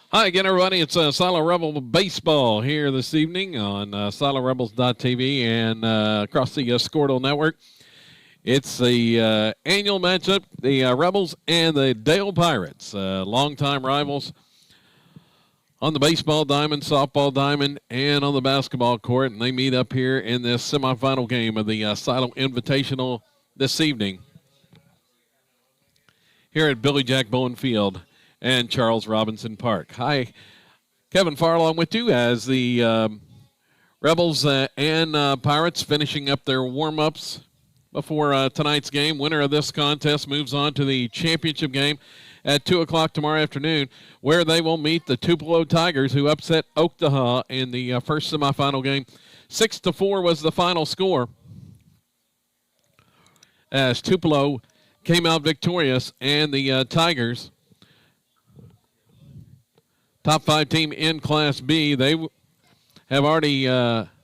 Hi again, everybody. It's Silo Rebel Baseball here this evening on SiloRebels.tv and across the Squirtle Network. It's the annual matchup, the Rebels and the Dale Pirates, longtime rivals on the baseball diamond, softball diamond, and on the basketball court. And they meet up here in this semifinal game of the Silo Invitational this evening here at Billy Jack Bowen Field and Charles Robinson Park. Hi, Kevin Farr with you as the Rebels and Pirates finishing up their warm-ups before tonight's game. Winner of this contest moves on to the championship game at 2 o'clock tomorrow afternoon, where they will meet the Tupelo Tigers, who upset Oaktaha in the first semifinal game. 6-4 was the final score as Tupelo came out victorious, and the Tigers, top 5 team in Class B, they have already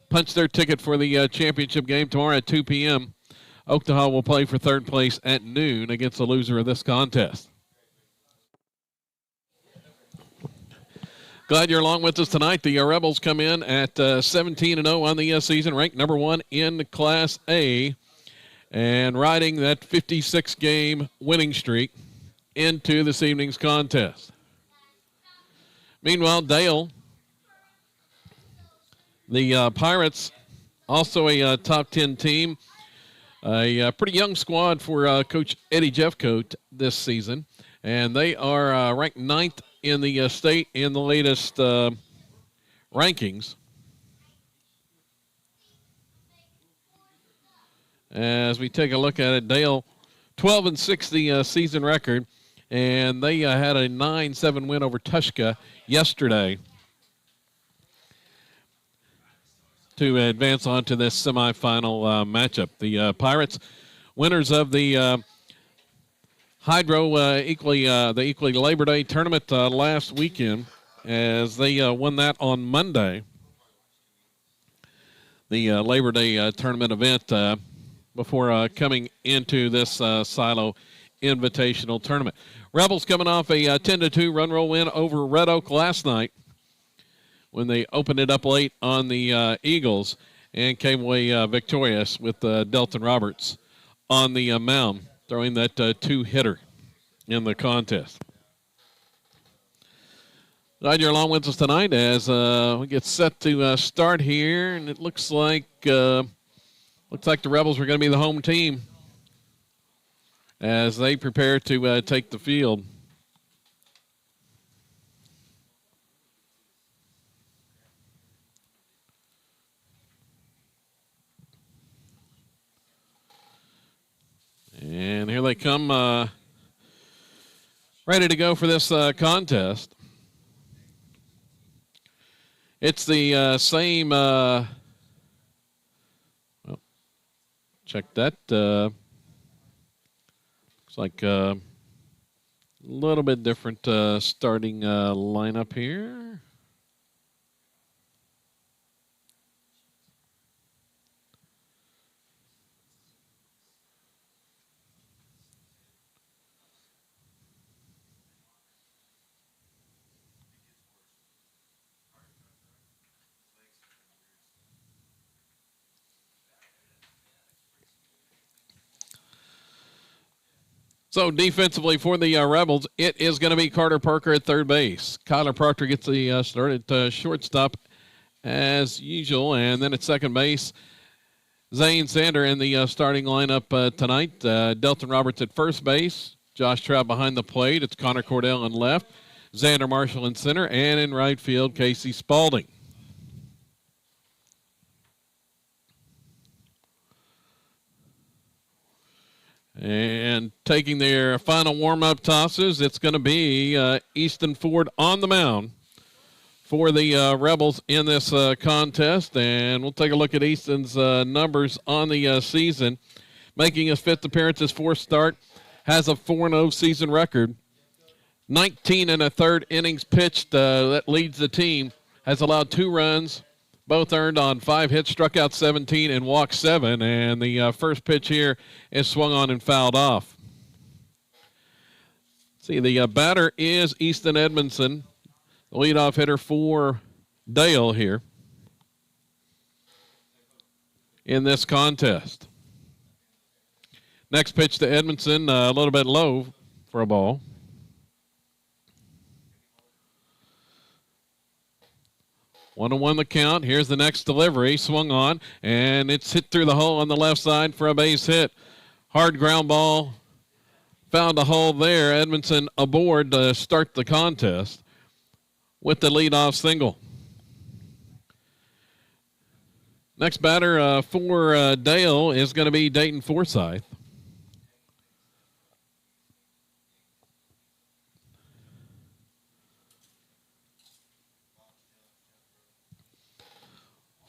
punched their ticket for the championship game tomorrow at 2 p.m. Oaktaha will play for third place at noon against the loser of this contest. Glad you're along with us tonight. The Rebels come in at 17-0 on the season, ranked number 1 in Class A, and riding that 56-game winning streak into this evening's contest. Meanwhile, Dale, the Pirates, also a top 10 team, a pretty young squad for Coach Eddie Jeffcoat this season, and they are ranked 9th in the state in the latest rankings. As we take a look at it, Dale, 12-6 the season record, and they had a 9-7 win over Tushka yesterday to advance on to this semifinal matchup. The Pirates, winners of the Hydro the Equally Labor Day tournament last weekend, as they won that on Monday. The Labor Day tournament event before coming into this Silo Invitational Tournament. Rebels coming off a 10-2 run roll win over Red Oak last night when they opened it up late on the Eagles and came away victorious with Delton Roberts on the mound, throwing that two-hitter in the contest. Glad you're along with us tonight as we get set to start here, and it looks like the Rebels are going to be the home team as they prepare to take the field. And here they come, ready to go for this contest. It's the same, well, check that. Looks like a little bit different starting lineup here. So defensively for the Rebels, it is going to be Carter Parker at third base. Kyler Proctor gets the start at shortstop as usual. And then at second base, Zane Sander in the starting lineup tonight. Delton Roberts at first base. Josh Trout behind the plate. It's Connor Cordell in left. Xander Marshall in center. And in right field, Casey Spalding. And taking their final warm-up tosses, it's going to be Easton Ford on the mound for the Rebels in this contest. And we'll take a look at Easton's numbers on the season. Making his 5th appearance, his 4th start, has a 4-0 season record. 19 1/3 innings pitched that leads the team. Has allowed 2 runs, both earned on 5 hits, struck out 17 and walked 7. And the first pitch here is swung on and fouled off. See, the batter is Easton Edmondson. the leadoff hitter for Dale here in this contest. Next pitch to Edmondson, a little bit low for a ball. One to one the count. Here's the next delivery. Swung on, and it's hit through the hole on the left side for a base hit. Hard ground ball. Found a hole there. Edmondson aboard to start the contest with the leadoff single. Next batter for Dale is going to be Dayton Forsyth.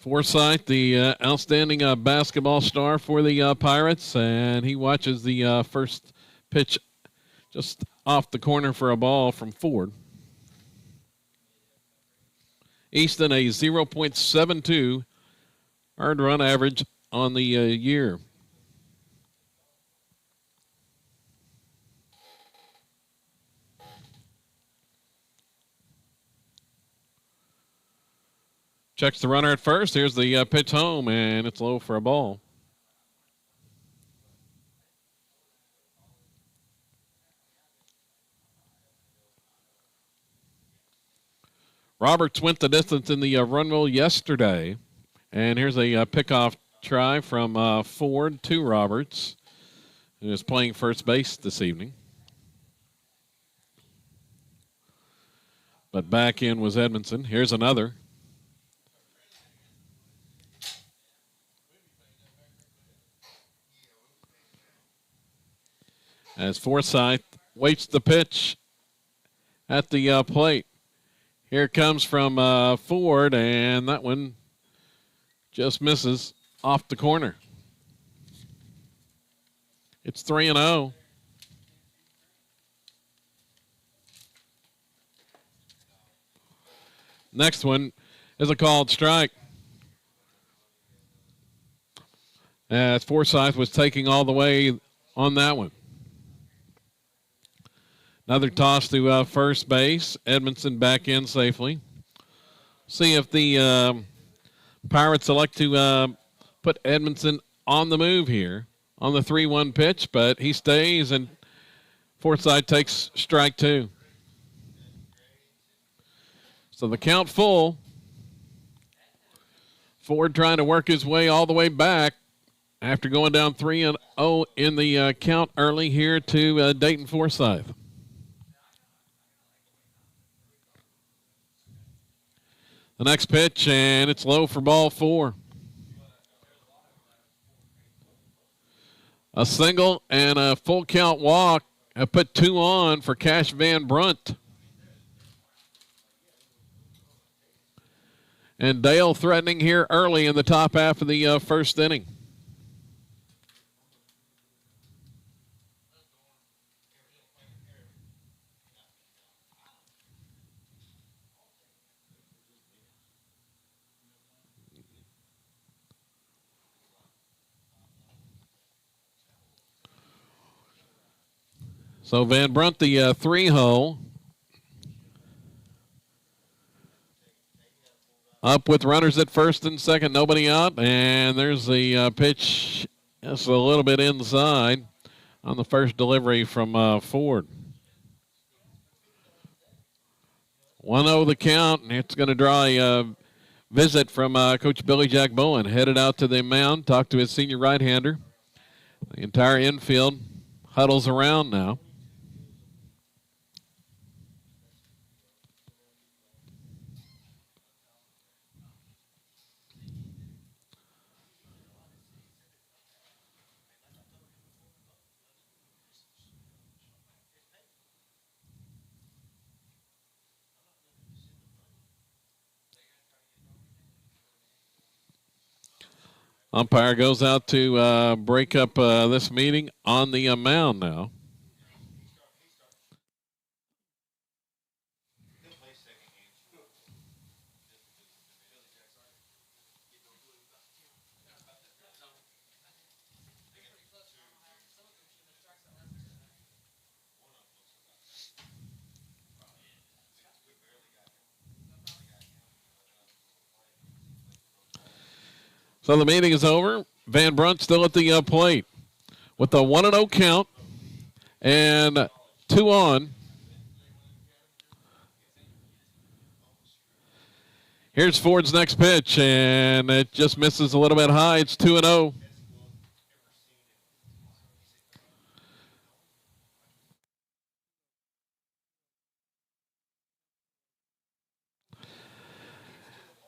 Forsyth, the outstanding basketball star for the Pirates, and he watches the first pitch just off the corner for a ball from Ford. Easton, a 0.72 earned run average on the year. Checks the runner at first. Here's the pitch home, and it's low for a ball. Roberts went the distance in the run rule yesterday. And here's a pickoff try from Ford to Roberts, who is playing first base this evening. But back in was Edmondson. Here's another. As Forsyth waits the pitch at the plate. Here it comes from Ford, and that one just misses off the corner. It's 3-0. Next one is a called strike. As Forsyth was taking all the way on that one. Another toss to first base. Edmondson back in safely. See if the Pirates elect to put Edmondson on the move here on the 3-1 pitch, but he stays, and Forsyth takes strike two. So the count full. Ford trying to work his way all the way back after going down 3-0 in the count early here to Dayton Forsyth. The next pitch, and it's low for ball four. A single and a full count walk have put two on for Cash Van Brunt. And Dale threatening here early in the top half of the first inning. So Van Brunt, the three-hole. Up with runners at first and second, nobody out. And there's the pitch just a little bit inside on the first delivery from Ford. 1-0 the count, and it's going to draw a visit from Coach Billy Jack Bowen. Headed out to the mound, talked to his senior right-hander. The entire infield huddles around now. Umpire goes out to break up this meeting on the mound now. So the meeting is over. Van Brunt still at the plate with a 1-0 count and 2 on. Here's Ford's next pitch, and it just misses a little bit high. It's 2-0.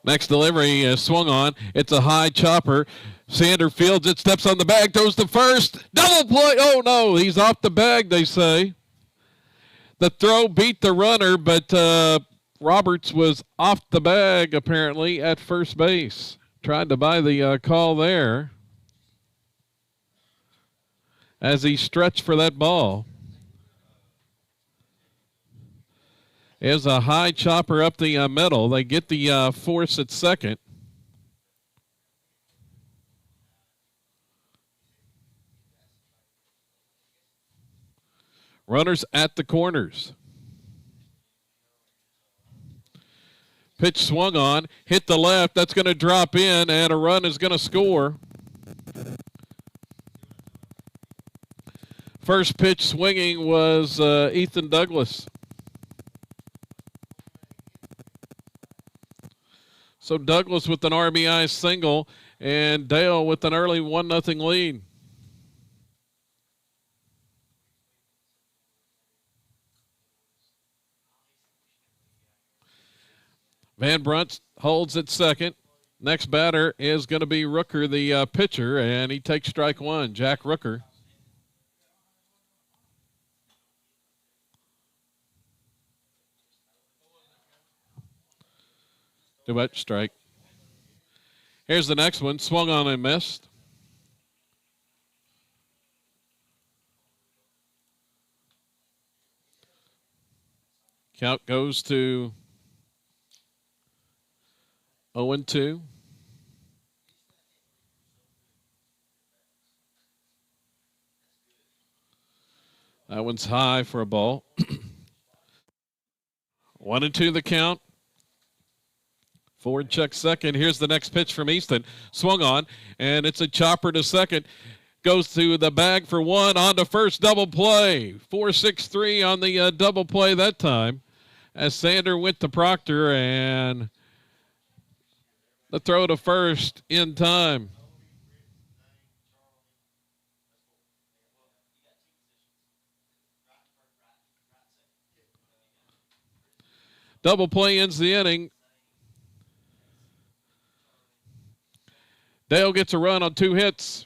Next delivery is swung on. It's a high chopper. Sander fields it, steps on the bag, throws to first. Double play. Oh, no, he's off the bag, they say. The throw beat the runner, but Roberts was off the bag, apparently, at first base. Tried to buy the call there as he stretched for that ball. Is a high chopper up the middle. They get the force at second. Runners at the corners. Pitch swung on, hit the left. That's going to drop in, and a run is going to score. First pitch swinging was Ethan Douglas. So Douglas with an RBI single and Dale with an early 1-0 lead. Van Brunt holds at second. Next batter is going to be Rooker, the pitcher, and he takes strike one. Jack Rooker. Too much strike. Here's the next one. Swung on and missed. Count goes to 0-2. That one's high for a ball. 1-2 the count. Ford checks second. Here's the next pitch from Easton. Swung on, and it's a chopper to second. Goes to the bag for one. On to first, double play. 4-6-3 on the double play that time. As Sander went to Proctor, and the throw to first in time. Double play ends the inning. Dale gets a run on 2 hits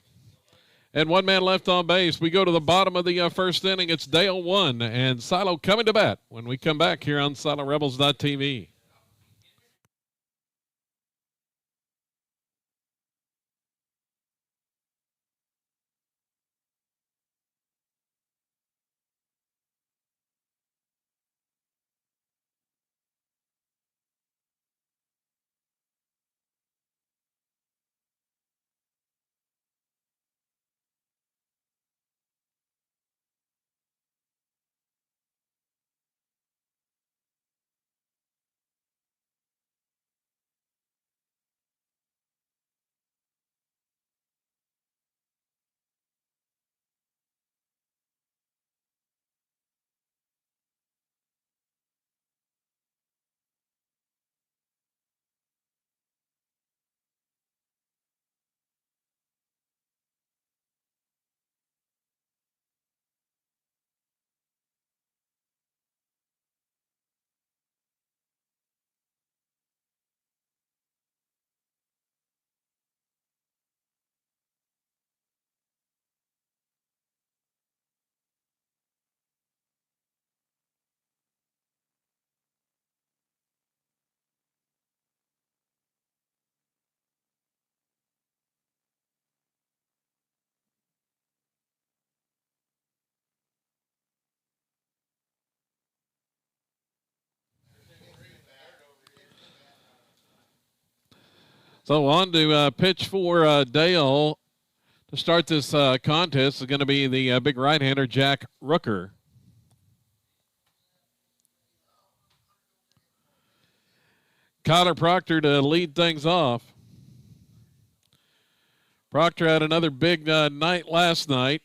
and 1 man left on base. We go to the bottom of the first inning. It's Dale 1 and Silo coming to bat when we come back here on SiloRebels.tv. So on to pitch for Dale to start this contest is going to be the big right-hander, Jack Rooker. Kyler Proctor to lead things off. Proctor had another big night last night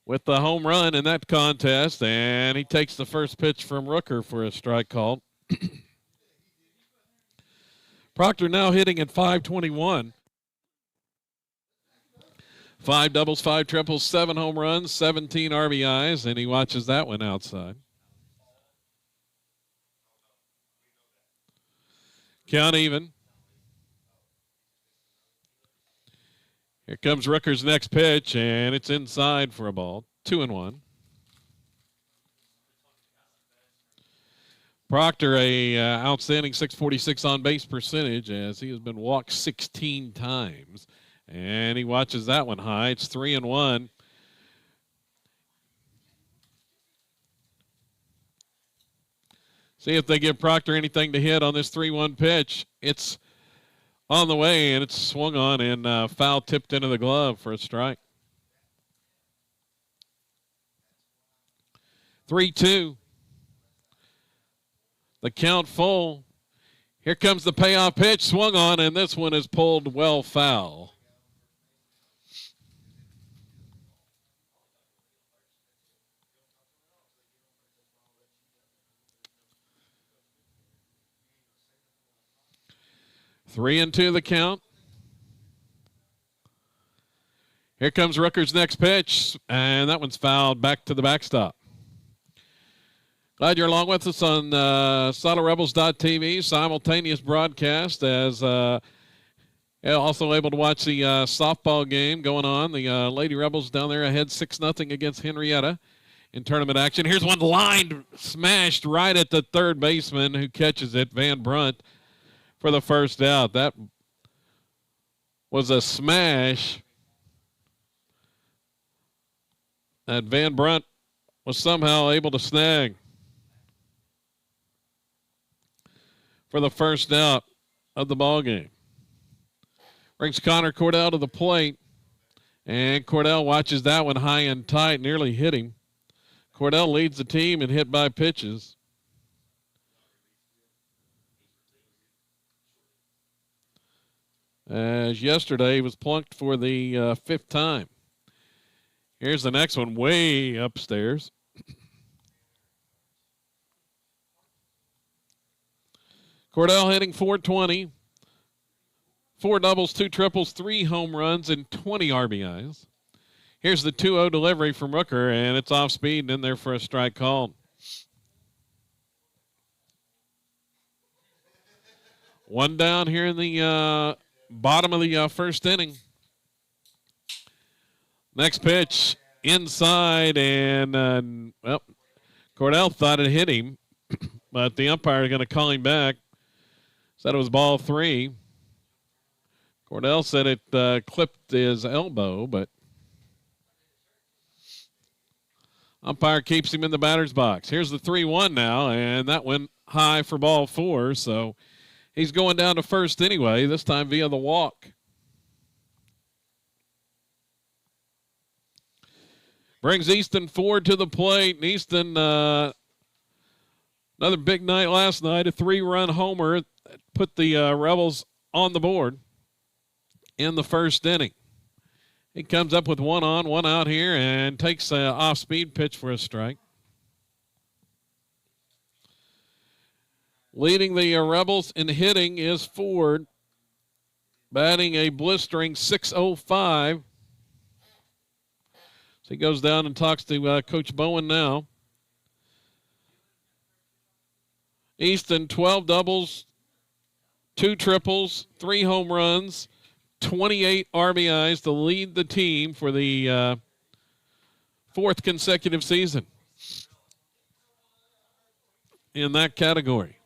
with the home run in that contest, and he takes the first pitch from Rooker for a strike call. Proctor now hitting at .521. 5 doubles, 5 triples, 7 home runs, 17 RBIs, and he watches that one outside. Count even. Here comes Rooker's next pitch, and it's inside for a ball. 2-1. Proctor, a outstanding .646 on base percentage, as he has been walked 16 times. And he watches that one high. It's 3-1. See if they give Proctor anything to hit on this 3-1 pitch. It's on the way, and it's swung on and foul tipped into the glove for a strike. 3-2. The count full. Here comes the payoff pitch, swung on, and this one is pulled well foul. Three and two the count. Here comes Rooker's next pitch, and that one's fouled back to the backstop. Glad you're along with us on SaddleRebels.tv, simultaneous broadcast, as also able to watch the softball game going on. The Lady Rebels down there ahead 6-0 against Henrietta in tournament action. Here's one lined, smashed right at the third baseman who catches it, Van Brunt, for the first out. That was a smash that Van Brunt was somehow able to snag for the first out of the ball game. Brings Connor Cordell to the plate, and Cordell watches that one high and tight, nearly hit him. Cordell leads the team in hit by pitches. As yesterday, he was plunked for the fifth time. Here's the next one, way upstairs. Cordell hitting .420. 4 doubles, 2 triples, 3 home runs, and 20 RBIs. Here's the 2-0 delivery from Rooker, and it's off speed and in there for a strike called. One down here in the bottom of the first inning. Next pitch, inside, and, well, Cordell thought it hit him, but the umpire is going to call him back. Said it was ball 3. Cordell said it clipped his elbow, but umpire keeps him in the batter's box. Here's the 3-1 now, and that went high for ball 4, so he's going down to first anyway, this time via the walk. Brings Easton Ford to the plate. And Easton, another big night last night, a 3-run homer that put the Rebels on the board in the first inning. He comes up with 1 on, 1 out here, and takes an off-speed pitch for a strike. Leading the Rebels in hitting is Ford, batting a blistering .605. So he goes down and talks to Coach Bowen now. Easton, 12 doubles, 2 triples, 3 home runs, 28 RBIs to lead the team for the 4th consecutive season in that category.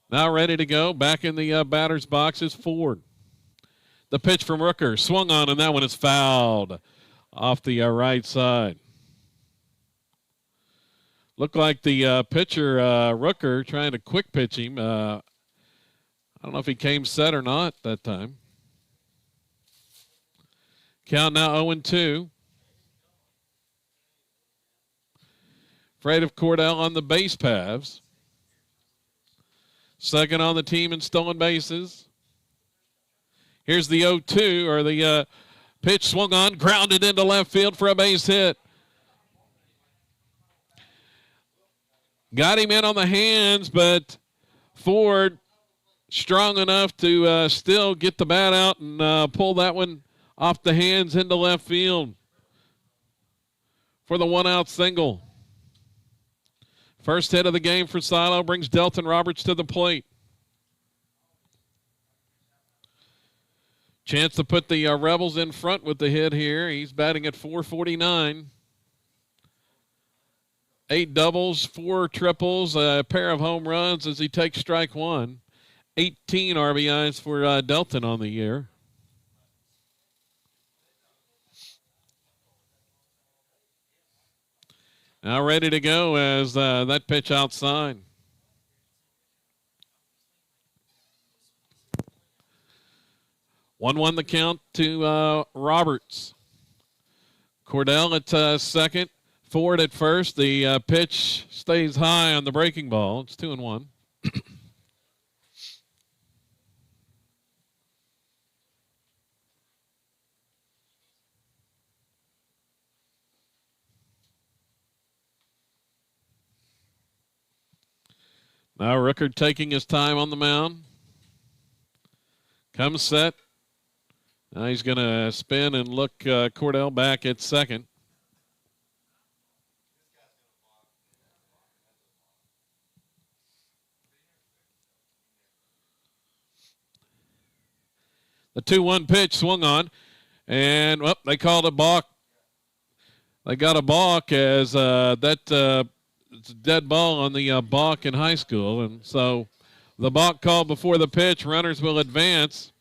Now ready to go. Back in the batter's box is Ford. The pitch from Rooker swung on, and that one is fouled off the right side. Looked like the pitcher, Rooker, trying to quick pitch him. I don't know if he came set or not that time. Count now 0-2. Afraid of Cordell on the base paths. Second on the team in stolen bases. Here's the 0-2, or the pitch swung on, grounded into left field for a base hit. Got him in on the hands, but Ford strong enough to still get the bat out and pull that one off the hands into left field for the one-out single. First hit of the game for Silo brings Delton Roberts to the plate. Chance to put the Rebels in front with the hit here. He's batting at .449. 8 doubles, 4 triples, a pair of home runs as he takes strike one. 18 RBIs for Delton on the year. Now ready to go as that pitch outside. One the count to Roberts. Cordell at second. Ford at first. The pitch stays high on the breaking ball. It's 2-1. Now Rooker taking his time on the mound. Comes set. Now he's going to spin and look Cordell back at second. The 2-1 pitch swung on, and they called a balk. They got a balk as it's a dead ball on the balk in high school, and so the balk called before the pitch. Runners will advance.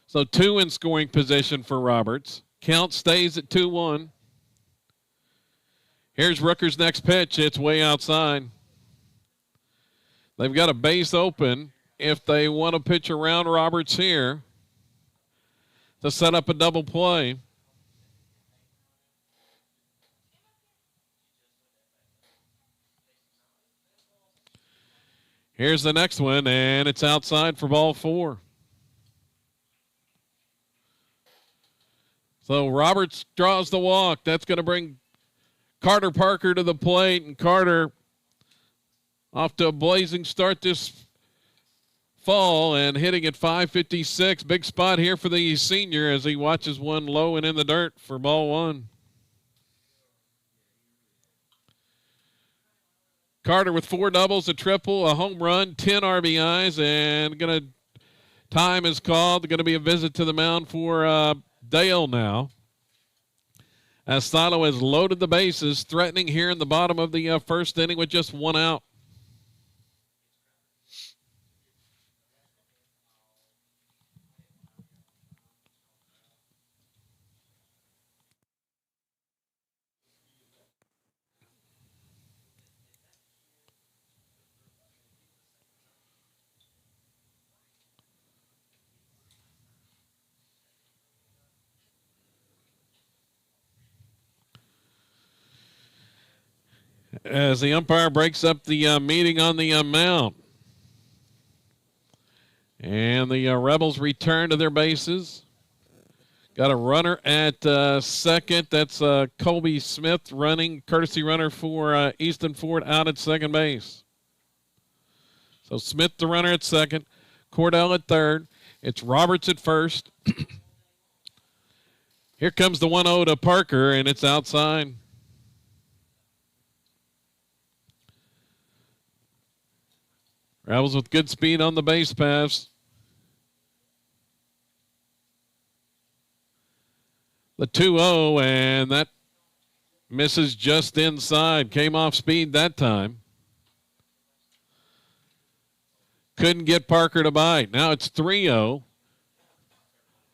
So 2 in scoring position for Roberts. Count stays at 2-1. Here's Rooker's next pitch. It's way outside. They've got a base open if they want to pitch around Roberts here to set up a double play. Here's the next one, and it's outside for ball 4. So Roberts draws the walk. That's going to bring Carter Parker to the plate, and Carter off to a blazing start this fall and hitting at .556. Big spot here for the senior as he watches one low and in the dirt for ball 1. Carter with 4 doubles, a triple, a home run, 10 RBIs, and time is called. Going to be a visit to the mound for Dale now. As Silo has loaded the bases, threatening here in the bottom of the first inning with just 1 out. As the umpire breaks up the meeting on the mound. And the Rebels return to their bases. Got a runner at second. That's Colby Smith running, courtesy runner for Easton Ford out at second base. So Smith the runner at second. Cordell at third. It's Roberts at first. Here comes the 1-0 to Parker, and it's outside. Rebels with good speed on the base pass. The 2-0, and that misses just inside. Came off speed that time. Couldn't get Parker to bite. Now it's 3-0.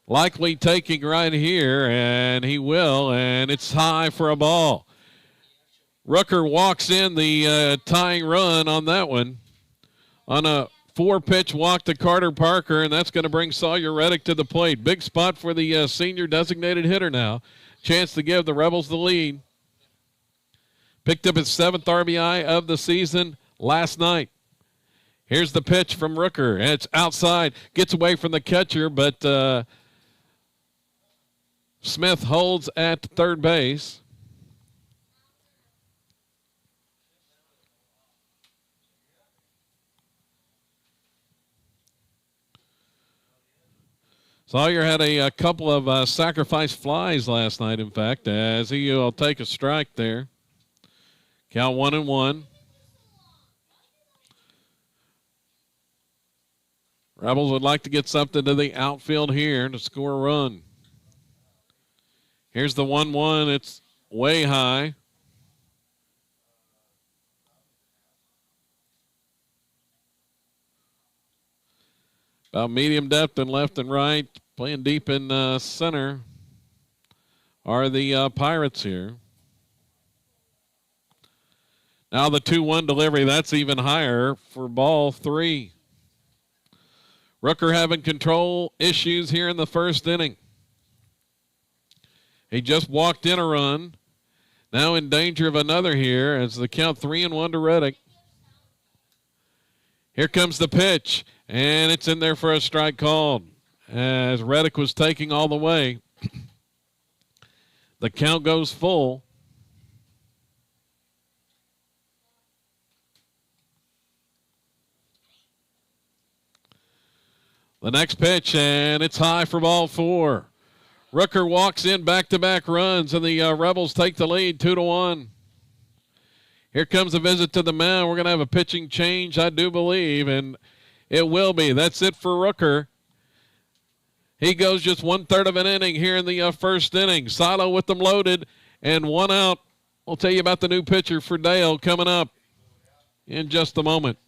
Likely taking right here, and he will, and it's high for a ball. Rooker walks in the tying run on that one. On a 4-pitch walk to Carter Parker, and that's going to bring Sawyer Reddick to the plate. Big spot for the senior designated hitter now. Chance to give the Rebels the lead. Picked up his 7th RBI of the season last night. Here's the pitch from Rooker. It's outside. Gets away from the catcher, but Smith holds at third base. Sawyer had a couple of sacrifice flies last night, in fact, as he will take a strike there. Count 1-1. Rebels would like to get something to the outfield here to score a run. Here's the 1-1. It's way high. About medium depth and left and right. Playing deep in center are the Pirates here. Now the 2-1 delivery. That's even higher for ball 3. Rooker having control issues here in the first inning. He just walked in a run. Now in danger of another here as the count 3-1 to Reddick. Here comes the pitch, and it's in there for a strike called as Reddick was taking all the way. The count goes full. The next pitch, and it's high for ball 4. Rooker walks in back-to-back runs, and the Rebels take the lead 2-1. Here comes a visit to the mound. We're going to have a pitching change, I do believe, and it will be. That's it for Rooker. He goes just 1/3 of an inning here in the first inning. Silo with them loaded, and 1 out. We'll tell you about the new pitcher for Dale coming up in just a moment.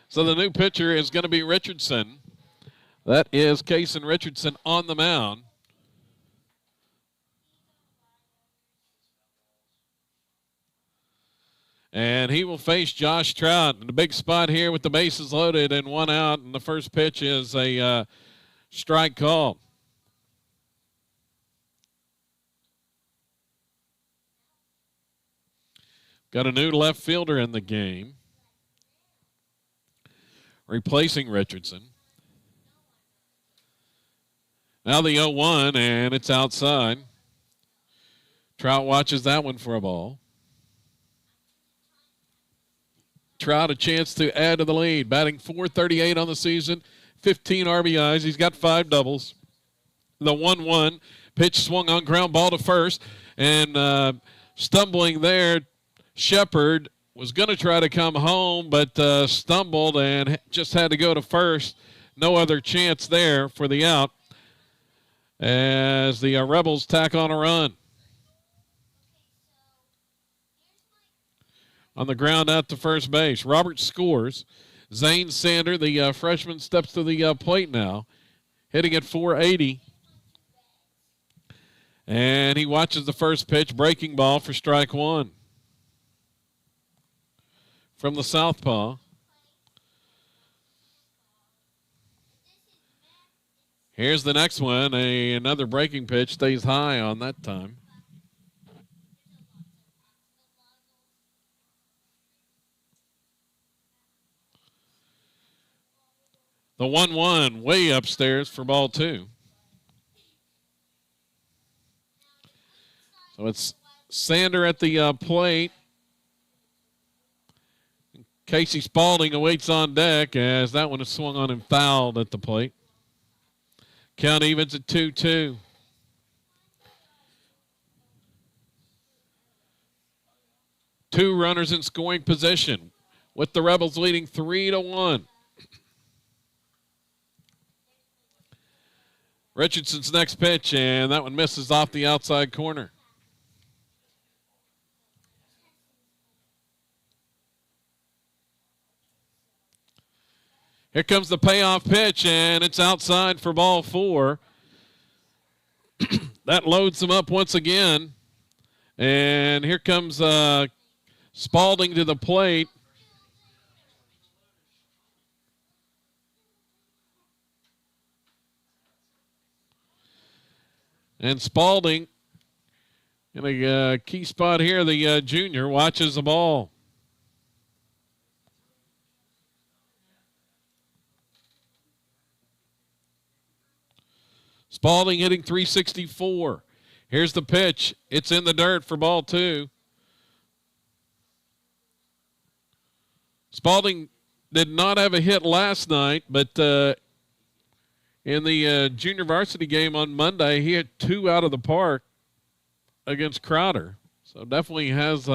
So the new pitcher is going to be Richardson. That is Kason Richardson on the mound. And he will face Josh Trout in the big spot here with the bases loaded and 1 out. And the first pitch is a strike call. Got a new left fielder in the game, replacing Richardson. Now the 0-1, and it's outside. Trout watches that one for a ball. Trout a chance to add to the lead, batting .438 on the season, 15 RBIs. He's got 5 doubles. The 1-1 pitch swung on, ground ball to first, and stumbling there, Shepard was going to try to come home, but stumbled and just had to go to first. No other chance there for the out as the Rebels tack on a run. on the ground out to first base. Roberts scores. Zane Sander, the freshman, steps to the plate now, hitting at 480. And he watches the first pitch, breaking ball for strike one. From the southpaw. Here's the next one. Another breaking pitch, stays high on that time. The 1-1 way upstairs for ball two. So it's Sander at the plate. Casey Spaulding awaits on deck as that one is swung on and fouled at the plate. Count evens at 2-2. Two runners in scoring position with the Rebels leading 3-1. Richardson's next pitch, and that one misses off the outside corner. Here comes the payoff pitch, and it's outside for ball four. That loads them up once again. And here comes Spaulding to the plate. And Spaulding, in a key spot here, the junior watches the ball. Spaulding hitting 364. Here's the pitch. It's in the dirt for ball two. Spaulding did not have a hit last night, but in the junior varsity game on Monday, he had two out of the park against Crowder. So definitely has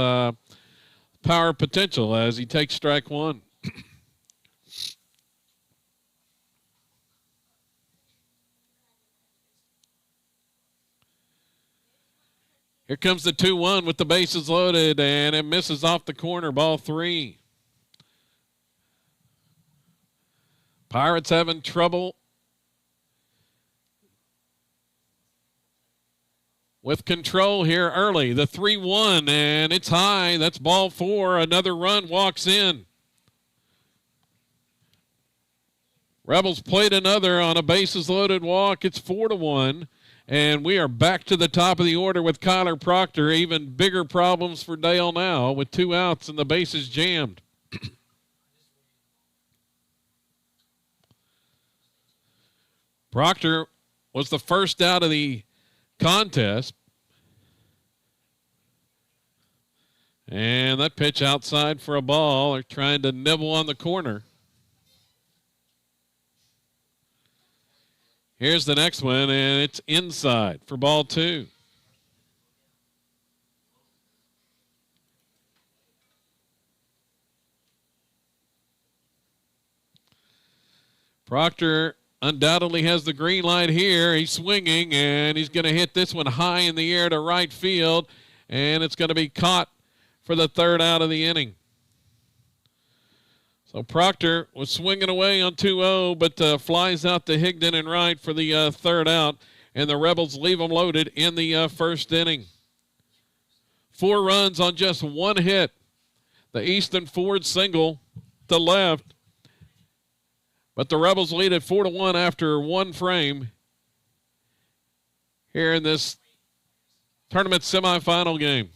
power potential as he takes strike one. Here comes the 2-1 with the bases loaded, and it misses off the corner, ball three. Pirates having trouble with control here early. The 3-1, and it's high. That's ball four. Another run walks in. Rebels played another on a bases loaded walk. It's 4-1. And we are back to the top of the order with Kyler Proctor. Even bigger problems for Dale now with two outs and the bases jammed. Proctor was the first out of the contest. And that pitch outside for a ball. They're trying to nibble on the corner. Here's the next one, and it's inside for ball two. Proctor undoubtedly has the green light here. He's swinging, and he's going to hit this one high in the air to right field, and it's going to be caught for the third out of the inning. So Proctor was swinging away on 2-0, but flies out to Higdon and right for the third out, and the Rebels leave them loaded in the first inning. 4 runs on just one hit. The Easton Ford single to left, but the Rebels lead at 4-1 after one frame here in this tournament semifinal game.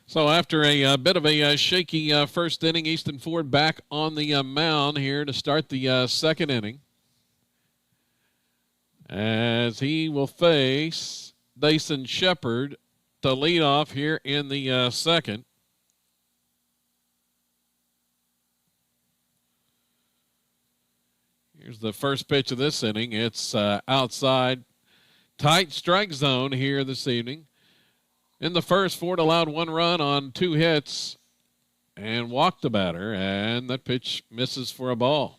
So after a bit of a shaky first inning, Easton Ford back on the mound here to start the second inning, as he will face Dason Shepard to lead off here in the second. Here's the first pitch of this inning. It's outside, tight strike zone here this evening. In the first, Ford allowed one run on 2 hits and walked the batter, and that pitch misses for a ball.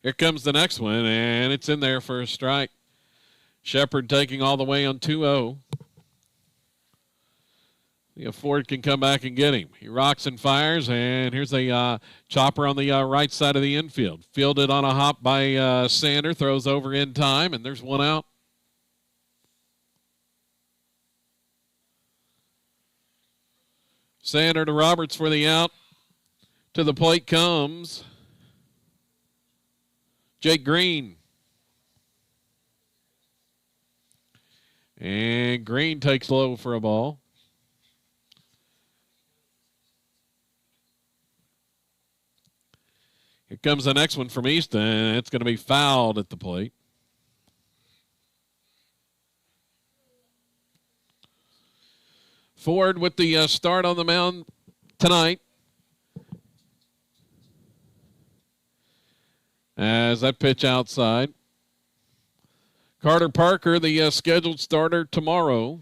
Here comes the next one, and it's in there for a strike. Shepard taking all the way on 2-0. See if Ford can come back and get him. He rocks and fires, and here's a chopper on the right side of the infield. Fielded on a hop by Sander, throws over in time, and there's one out. Sander to Roberts for the out. To the plate comes Jake Green. And Green takes low for a ball. Here comes the next one from Easton. It's going to be fouled at the plate. Ford with the start on the mound tonight. As that pitch outside. Carter Parker, the scheduled starter tomorrow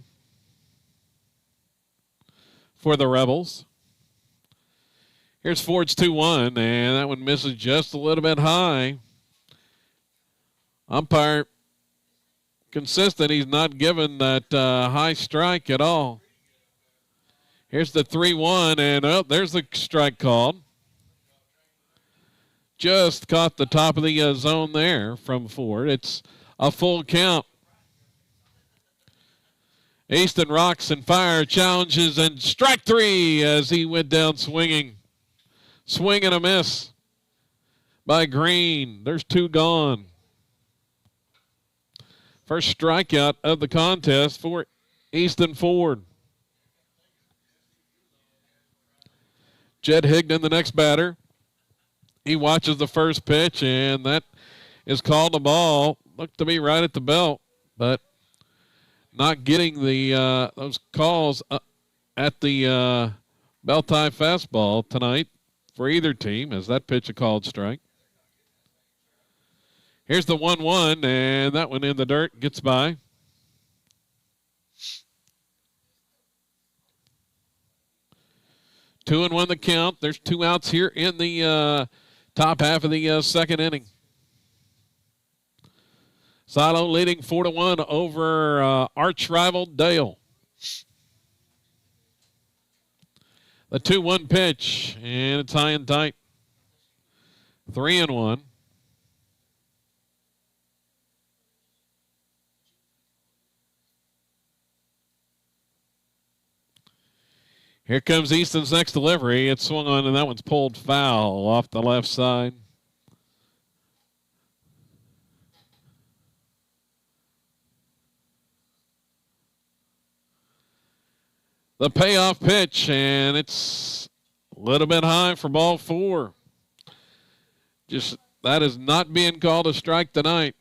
for the Rebels. Here's Ford's 2-1, and that one misses just a little bit high. Umpire consistent. He's not given that high strike at all. Here's the 3-1, and there's the strike called. Just caught the top of the zone there from Ford. It's a full count. Easton rocks and fire, challenges, and strike 3 as he went down swinging. Swing and a miss by Green. There's 2 gone. First strikeout of the contest for Easton Ford. Jed Higdon, the next batter. He watches the first pitch, and that is called a ball. Looked to be right at the belt, but not getting the those calls at the belt-tie fastball tonight for either team, as that pitch a called strike. Here's the 1-1, and that one in the dirt, gets by. Two and 1 the count. There's 2 outs here in the top half of the second inning. Silo leading 4-1 over arch rival Dale. The 2-1 pitch, and it's high and tight. 3-1. Here comes Easton's next delivery. It's swung on, and that one's pulled foul off the left side. The payoff pitch, and it's a little bit high for ball 4. Just that is not being called a strike tonight.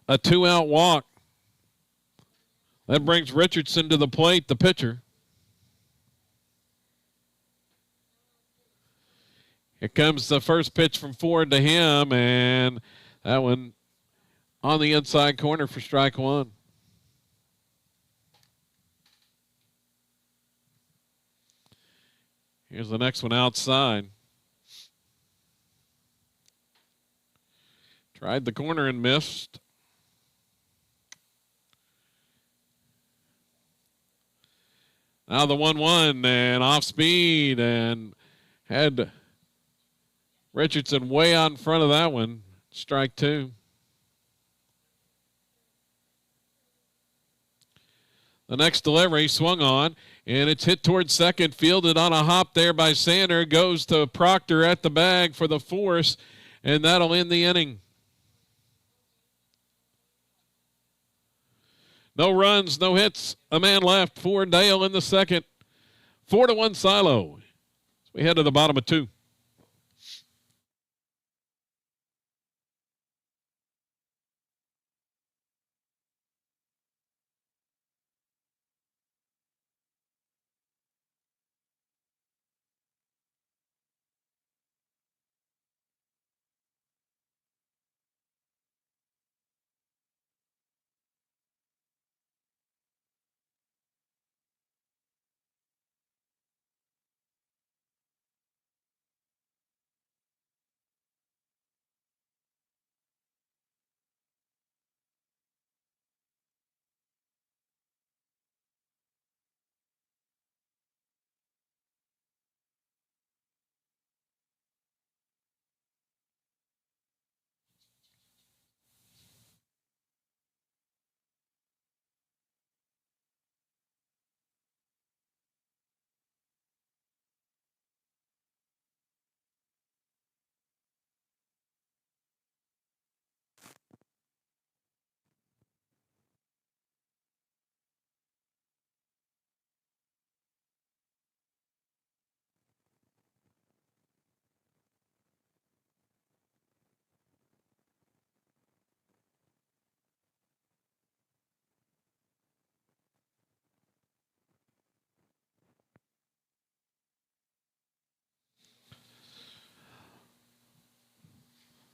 A 2-out walk. That brings Richardson to the plate, the pitcher. Here comes the first pitch from Ford to him, and that one on the inside corner for strike 1. Here's the next one outside. Tried the corner and missed. Now the 1-1 and off speed, and had Richardson way out in front of that one. Strike 2. The next delivery swung on, and it's hit towards second, fielded on a hop there by Sander. Goes to Proctor at the bag for the force, and that'll end the inning. No runs, no hits, a man left for Dale in the second. 4-1 Silo. We head to the bottom of 2.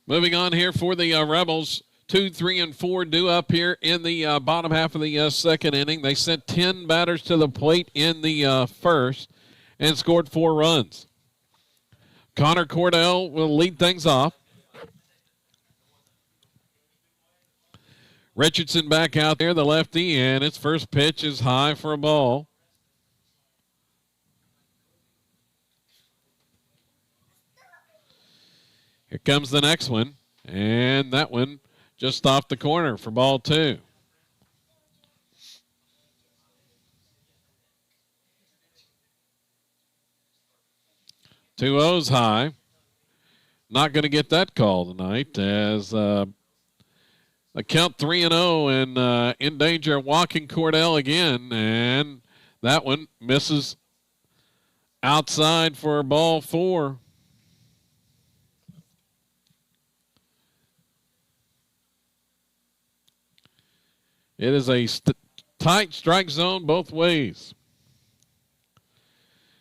Moving on here for the Rebels. 2, 3, and 4 due up here in the bottom half of the second inning. They sent 10 batters to the plate in the first and scored 4 runs. Connor Cordell will lead things off. Richardson back out there, the lefty, and its first pitch is high for a ball. Here comes the next one, and that one just off the corner for ball 2. Two O's high. Not going to get that call tonight as a count 3-0 and in danger of walking Cordell again, and that one misses outside for ball 4. It is a tight strike zone both ways.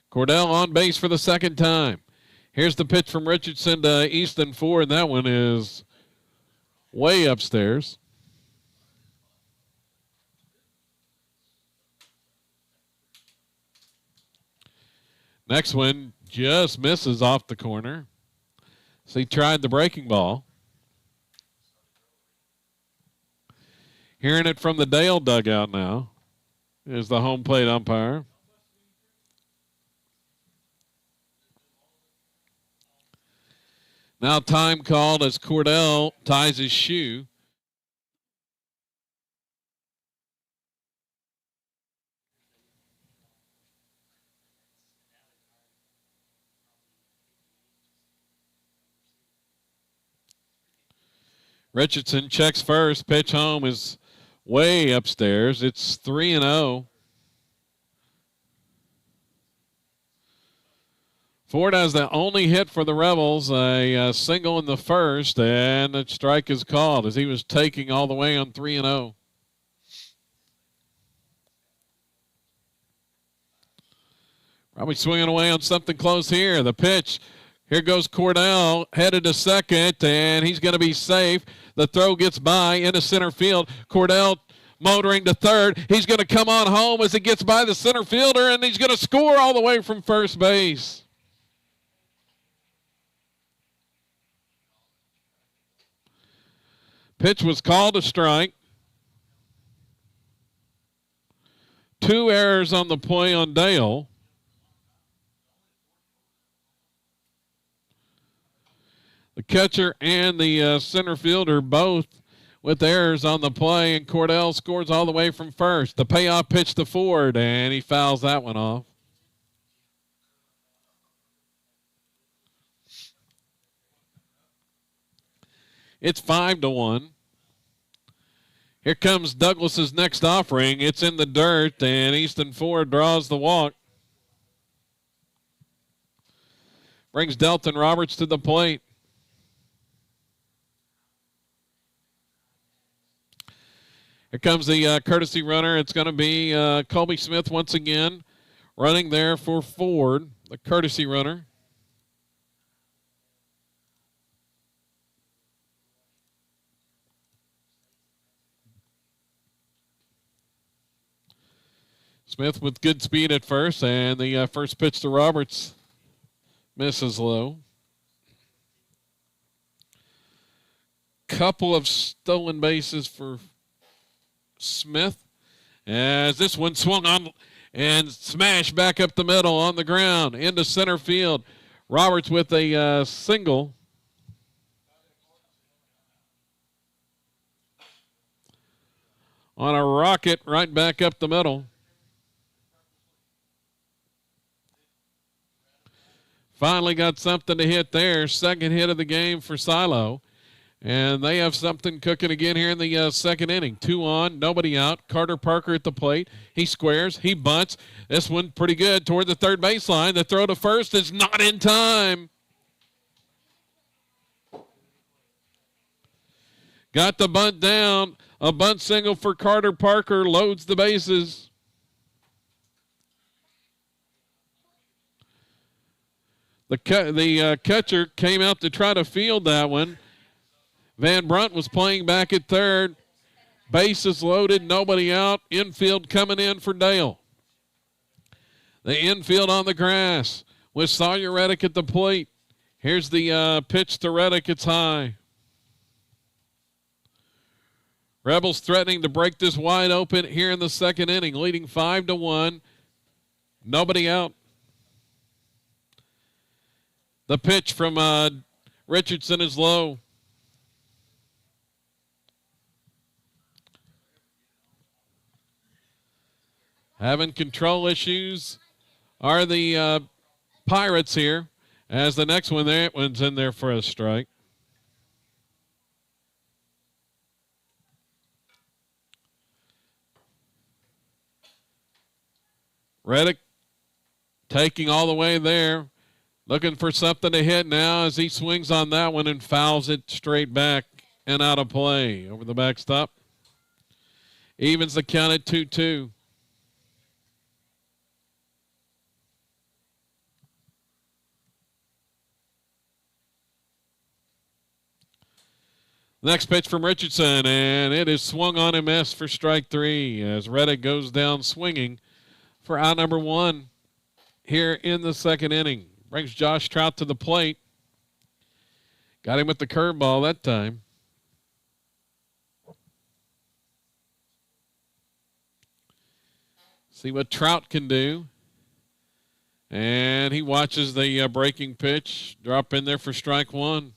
Cordell on base for the second time. Here's the pitch from Richardson to Easton Ford. That one is way upstairs. Next one just misses off the corner. So he tried the breaking ball. Hearing it from the Dale dugout now is the home plate umpire. Now time called as Cordell ties his shoe. Richardson checks first. Pitch home is way upstairs. It's 3-0. Ford has the only hit for the Rebels, a single in the first, and a strike is called as he was taking all the way on 3-0. Probably swinging away on something close here. The pitch. Here goes Cordell, headed to second, and he's going to be safe. The throw gets by into center field. Cordell motoring to third. He's going to come on home as it gets by the center fielder, and he's going to score all the way from first base. Pitch was called a strike. 2 errors on the play on Dale. The catcher and the center fielder both with errors on the play, and Cordell scores all the way from first. The payoff pitch to Ford, and he fouls that one off. It's 5-1. Here comes Douglas's next offering. It's in the dirt, and Easton Ford draws the walk. Brings Delton Roberts to the plate. Here comes the courtesy runner. It's going to be Colby Smith once again running there for Ford, the courtesy runner. Smith with good speed at first, and the first pitch to Roberts misses low. Couple of stolen bases for Smith, as this one swung on and smashed back up the middle on the ground into center field. Roberts with a single. On a rocket right back up the middle. Finally got something to hit there. Second hit of the game for Silo. And they have something cooking again here in the second inning. 2 on, nobody out. Carter Parker at the plate. He squares. He bunts. This one pretty good toward the third baseline. The throw to first is not in time. Got the bunt down. A bunt single for Carter Parker loads the bases. The catcher came out to try to field that one. Van Brunt was playing back at third. Bases loaded, nobody out. Infield coming in for Dale. The infield on the grass with Sawyer Reddick at the plate. Here's the pitch to Reddick. It's high. Rebels threatening to break this wide open here in the second inning, leading 5-1. Nobody out. The pitch from Richardson is low. Having control issues are the Pirates here, as the next one there, one's in there for a strike. Reddick taking all the way there, looking for something to hit now as he swings on that one and fouls it straight back and out of play over the backstop. Evens the count at 2-2. Next pitch from Richardson, and it is swung on and missed for strike 3 as Reddick goes down swinging for out number 1 here in the second inning. Brings Josh Trout to the plate. Got him with the curveball that time. See what Trout can do. And he watches the breaking pitch drop in there for strike 1.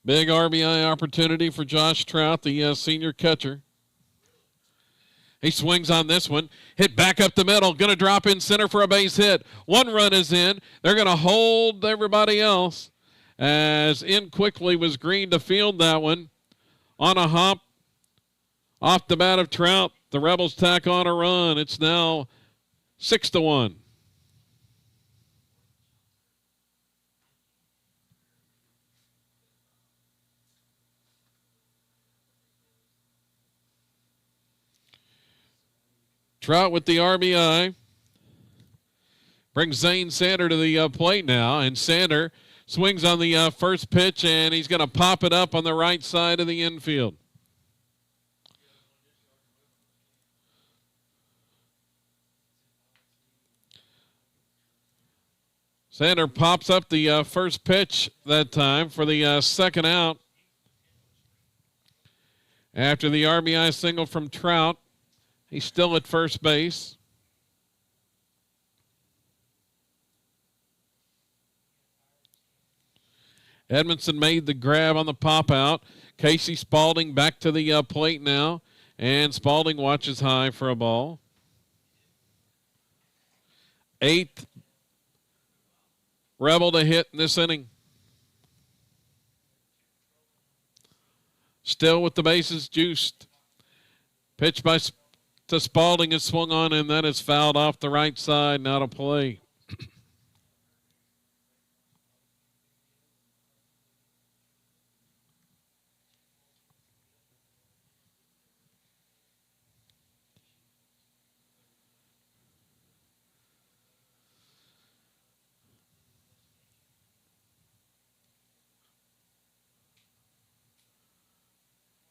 Big RBI opportunity for Josh Trout, the senior catcher. He swings on this one. Hit back up the middle. Going to drop in center for a base hit. 1 run is in. They're going to hold everybody else. As in quickly was Green to field that one. On a hop. Off the bat of Trout. The Rebels tack on a run. It's now 6-1. Trout with the RBI. Brings Zane Sander to the plate now. And Sander swings on the first pitch, and he's going to pop it up on the right side of the infield. Sander pops up the first pitch that time for the second out. After the RBI single from Trout. He's still at first base. Edmondson made the grab on the pop out. Casey Spaulding back to the plate now. And Spaulding watches high for a ball. 8th Rebel to hit in this inning. Still with the bases juiced. Pitch to Spalding is swung on, and that is fouled off the right side. Not a play.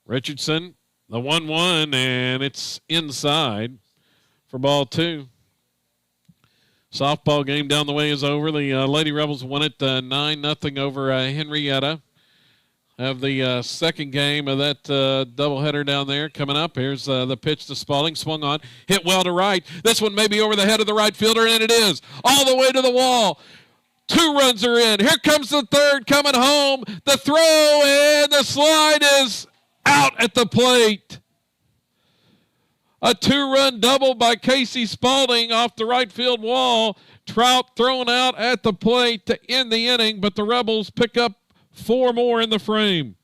Richardson, the 1-1, and it's inside for ball 2. Softball game down the way is over. The Lady Rebels won it 9-0 over Henrietta. Have the second game of that doubleheader down there coming up. Here's the pitch to Spalding. Swung on. Hit well to right. This one may be over the head of the right fielder, and it is. All the way to the wall. 2 runs are in. Here comes the third coming home. The throw and the slide is out at the plate. A 2-run double by Casey Spalding off the right field wall. Trout thrown out at the plate to end the inning, but the Rebels pick up 4 more in the frame.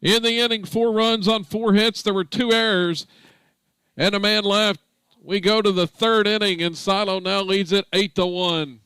In the inning, 4 runs on 4 hits. There were 2 errors and a man left. We go to the 3rd inning, and Silo now leads it 8-1.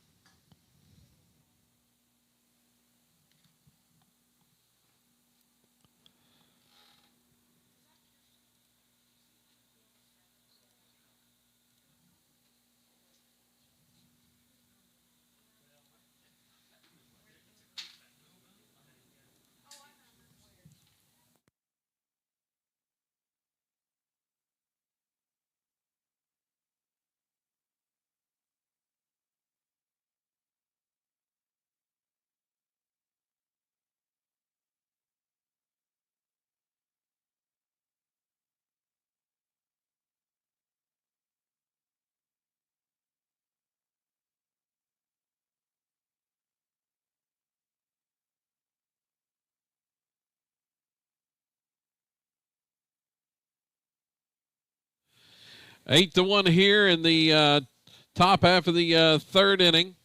Eight to 1 here in the top half of the 3rd inning.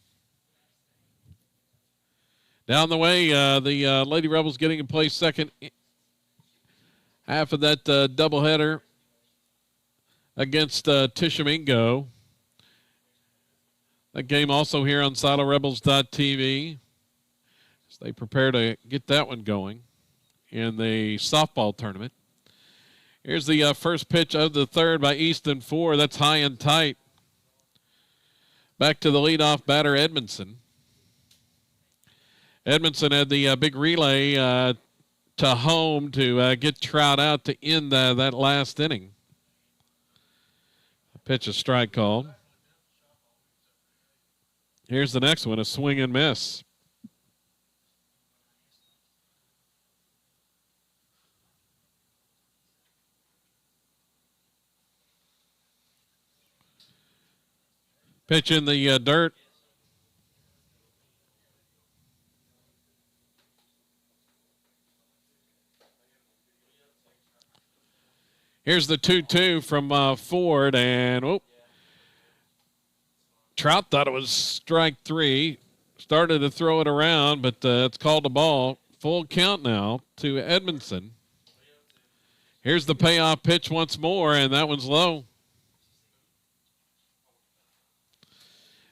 Down the way, the Lady Rebels getting in play second half of that doubleheader against Tishomingo. That game also here on SiloRebels.tv as they prepare to get that one going in the softball tournament. Here's the first pitch of the 3rd by Easton Ford. That's high and tight. Back to the leadoff batter, Edmondson. Edmondson had the big relay to home to get Trout out to end that last inning. Pitch, a strike called. Here's the next one, a swing and miss. Pitch in the dirt. Here's the 2-2 from Ford, and Trout thought it was strike 3. Started to throw it around, but it's called a ball. Full count now to Edmondson. Here's the payoff pitch once more, and that one's low.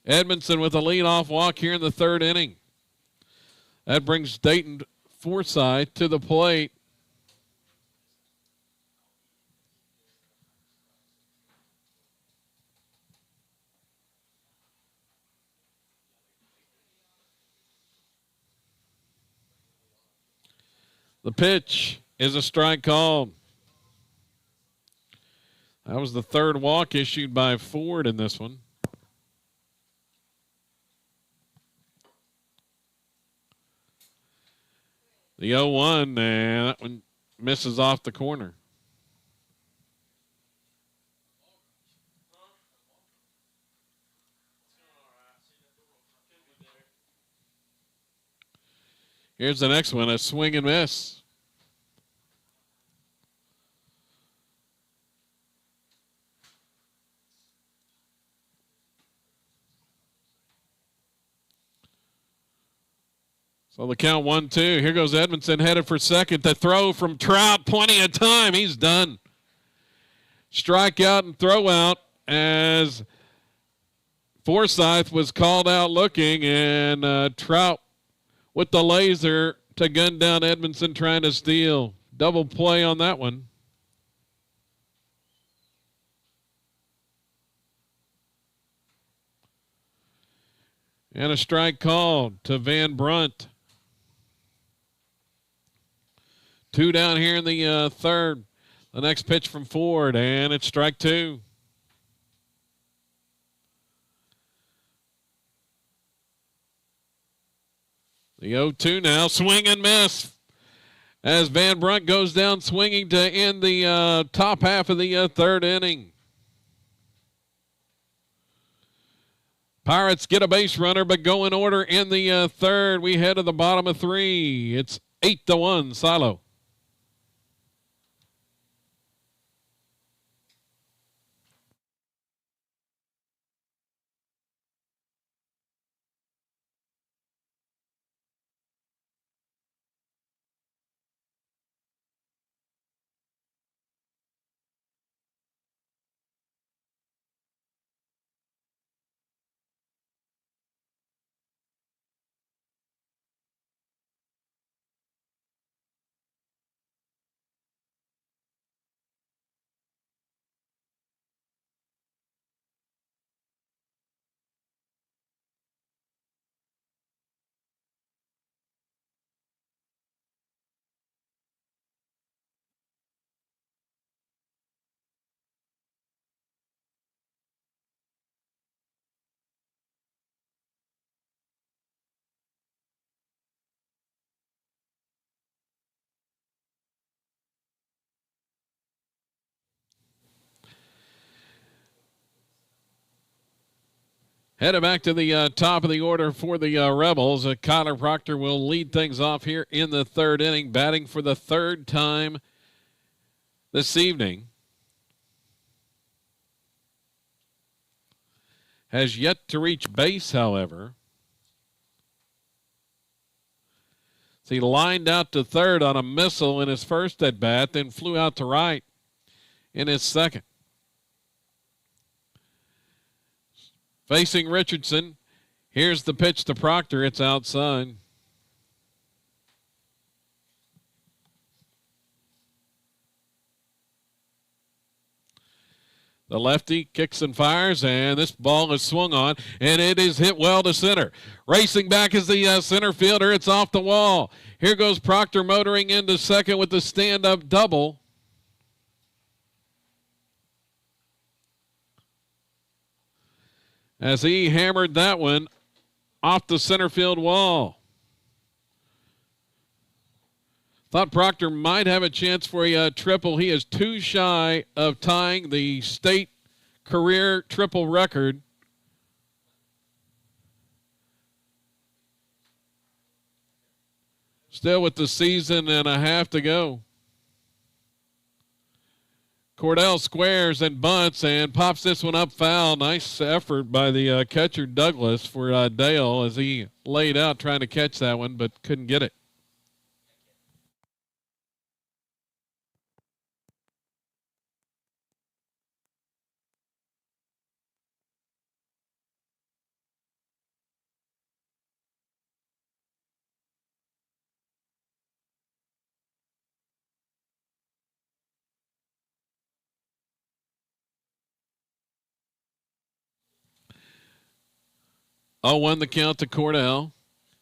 Edmondson with a leadoff walk here in the 3rd inning. That brings Dayton Forsyth to the plate. The pitch is a strike called. That was the 3rd walk issued by Ford in this one. The 0-1, and that one misses off the corner. Here's the next one, a swing and miss. So the count 1-2. Here goes Edmondson headed for second. The throw from Trout, plenty of time. He's done. Strikeout and throw out as Forsythe was called out looking, and Trout with the laser to gun down Edmondson trying to steal. Double play on that one. And a strike called to Van Brunt. 2 down here in the third. The next pitch from Ford, and it's strike 2. The 0-2 now, swing and miss. As Van Brunt goes down swinging to end the top half of the third inning. Pirates get a base runner, but go in order in the third. We head to the bottom of 3. It's 8-1, Silo. Headed back to the top of the order for the Rebels. Kyler Proctor will lead things off here in the third inning, batting for the third time this evening. Has yet to reach base, however. So he lined out to third on a missile in his first at bat, then flew out to right in his second. Facing Richardson, here's the pitch to Proctor. It's outside. The lefty kicks and fires, and this ball is swung on, and it is hit well to center. Racing back is the center fielder. It's off the wall. Here goes Proctor motoring into second with the stand-up double. As he hammered that one off the center field wall. Thought Proctor might have a chance for a triple. He is 2 shy of tying the state career triple record. Still with the season and a half to go. Cordell squares and bunts and pops this one up foul. Nice effort by the catcher Douglas for Dale as he laid out trying to catch that one but couldn't get it. Oh, 1 the count to Cordell.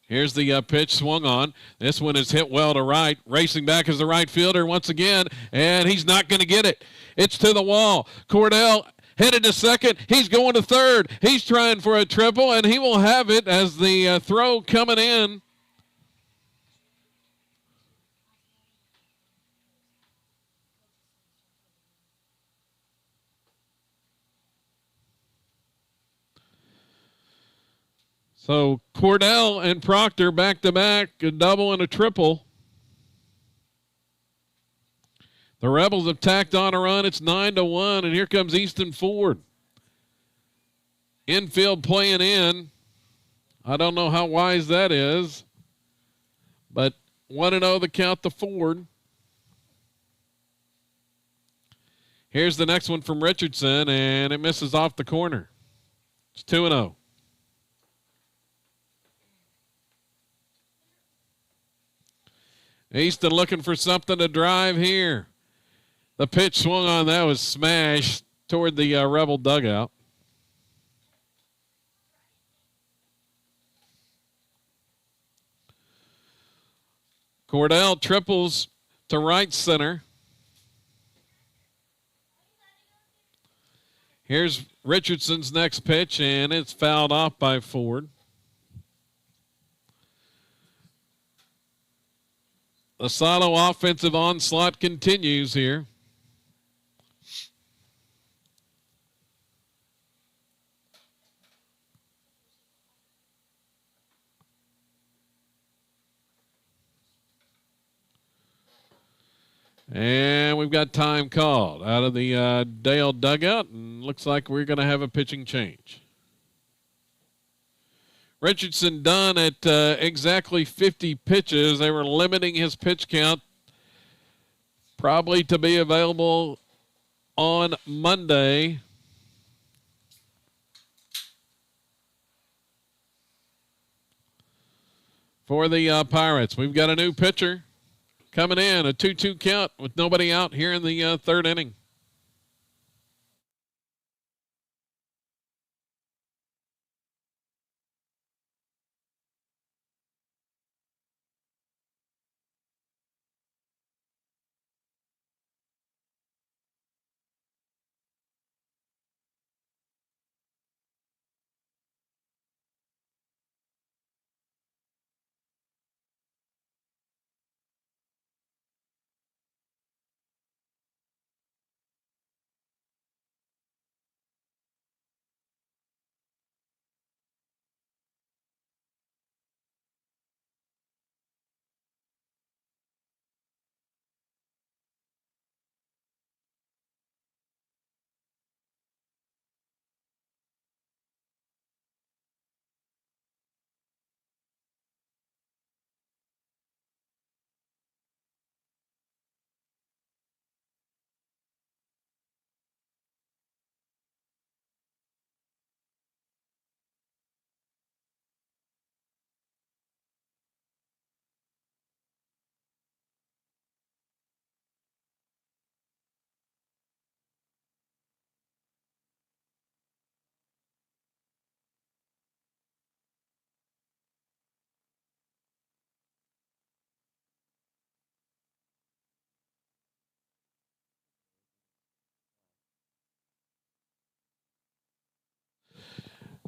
Here's the pitch swung on. This one is hit well to right. Racing back is the right fielder once again, and he's not going to get it. It's to the wall. Cordell headed to second. He's going to third. He's trying for a triple, and he will have it as the throw coming in. So Cordell and Proctor back-to-back, a double and a triple. The Rebels have tacked on a run. It's 9-1, and here comes Easton Ford. Infield playing in. I don't know how wise that is, but 1-0 the count to Ford. Here's the next one from Richardson, and it misses off the corner. It's 2-0. Easton looking for something to drive here. The pitch swung on, that was smashed toward the Rebel dugout. Cordell triples to right center. Here's Richardson's next pitch, and it's fouled off by Ford. The Silo offensive onslaught continues here. And we've got time called out of the Dale dugout, and looks like we're going to have a pitching change. Richardson done at exactly 50 pitches. They were limiting his pitch count probably to be available on Monday. For the Pirates, we've got a new pitcher coming in, a 2-2 count with nobody out here in the third inning.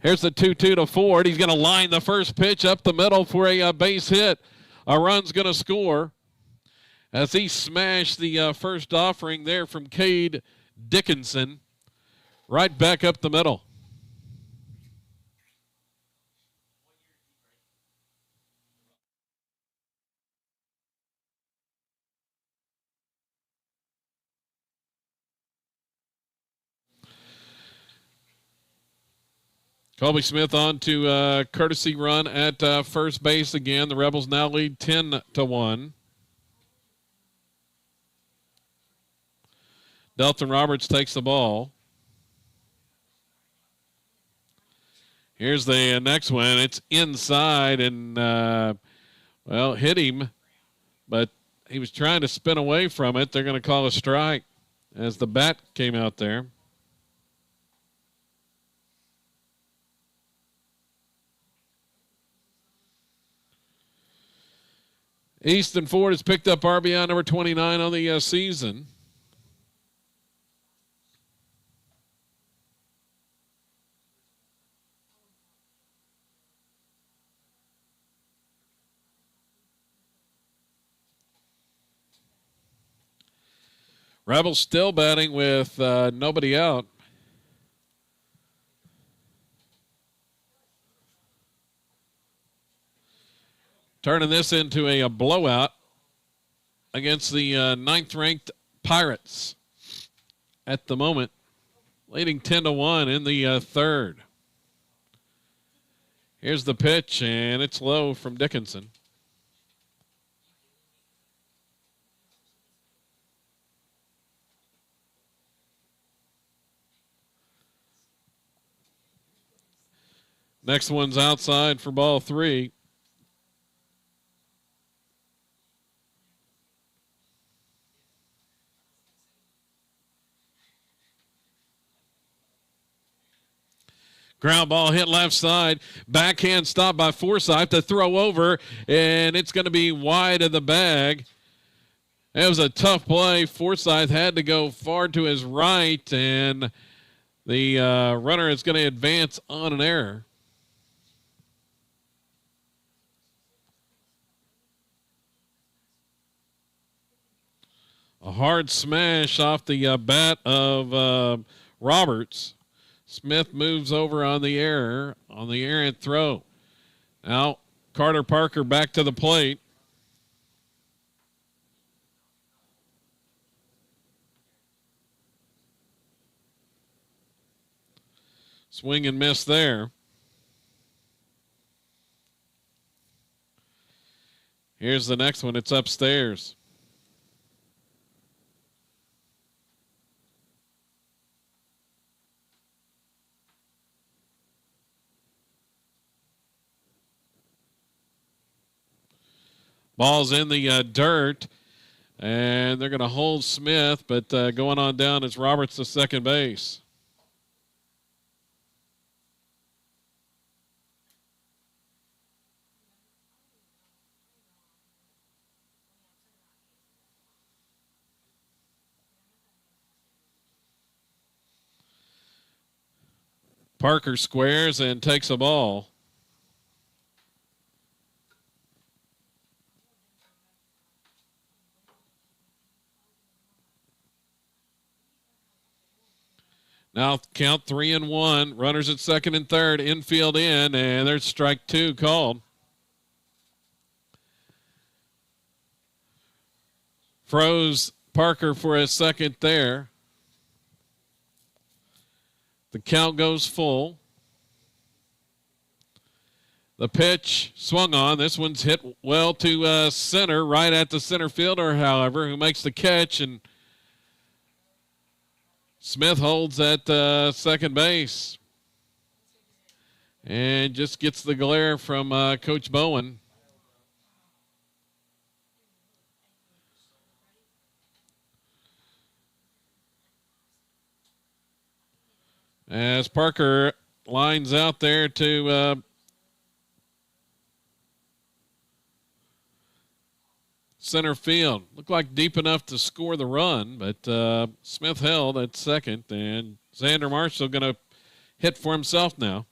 Here's the 2-2 to Ford. He's going to line the first pitch up the middle for a base hit. A run's going to score as he smashed the first offering there from Cade Dickinson right back up the middle. Colby Smith on to courtesy run at first base again. The Rebels now lead 10-1. Delton Roberts takes the ball. Here's the next one. It's inside and, hit him, but he was trying to spin away from it. They're going to call a strike as the bat came out there. Easton Ford has picked up RBI number 29 on the season. Rebels still batting with nobody out. turning this into a blowout against the ninth-ranked Pirates at the moment, leading 10-1 in the third. Here's the pitch, and it's low from Dickinson. Next one's outside for ball 3. Ground ball hit left side. Backhand stop by Forsythe to throw over, and it's going to be wide of the bag. It was a tough play. Forsythe had to go far to his right, and the runner is going to advance on an error. A hard smash off the bat of Roberts. Smith moves over on the errant throw. Now Carter Parker back to the plate. Swing and miss there. Here's the next one. It's upstairs. Ball's in the dirt, and they're going to hold Smith, but going on down is Roberts to second base. Parker squares and takes a ball. Now count 3-1. Runners at second and third. Infield in, and there's strike 2 called. Froze Parker for a second there. The count goes full. The pitch swung on. This one's hit well to center, right at the center fielder, however, who makes the catch, and Smith holds at second base and just gets the glare from Coach Bowen. As Parker lines out there to center field. Looked like deep enough to score the run, but Smith held at second, and Xander Marshall going to hit for himself now.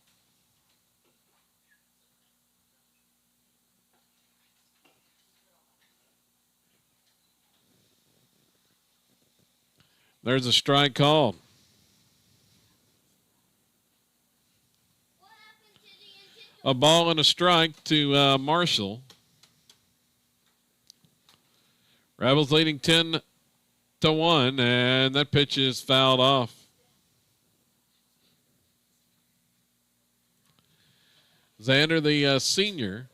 There's a strike called. A ball and a strike to Marshall. Rebels leading 10-1, and that pitch is fouled off. Xander, the senior,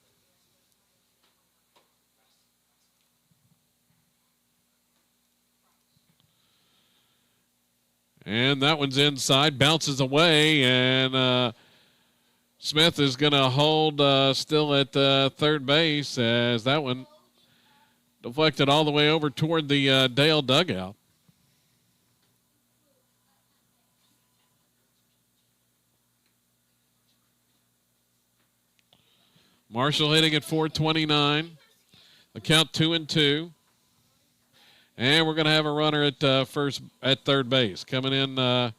and that one's inside, bounces away, and Smith is going to hold still at third base as that one deflected all the way over toward the Dale dugout. Marshall hitting at .429. The count 2-2. And we're going to have a runner at third base. Coming in,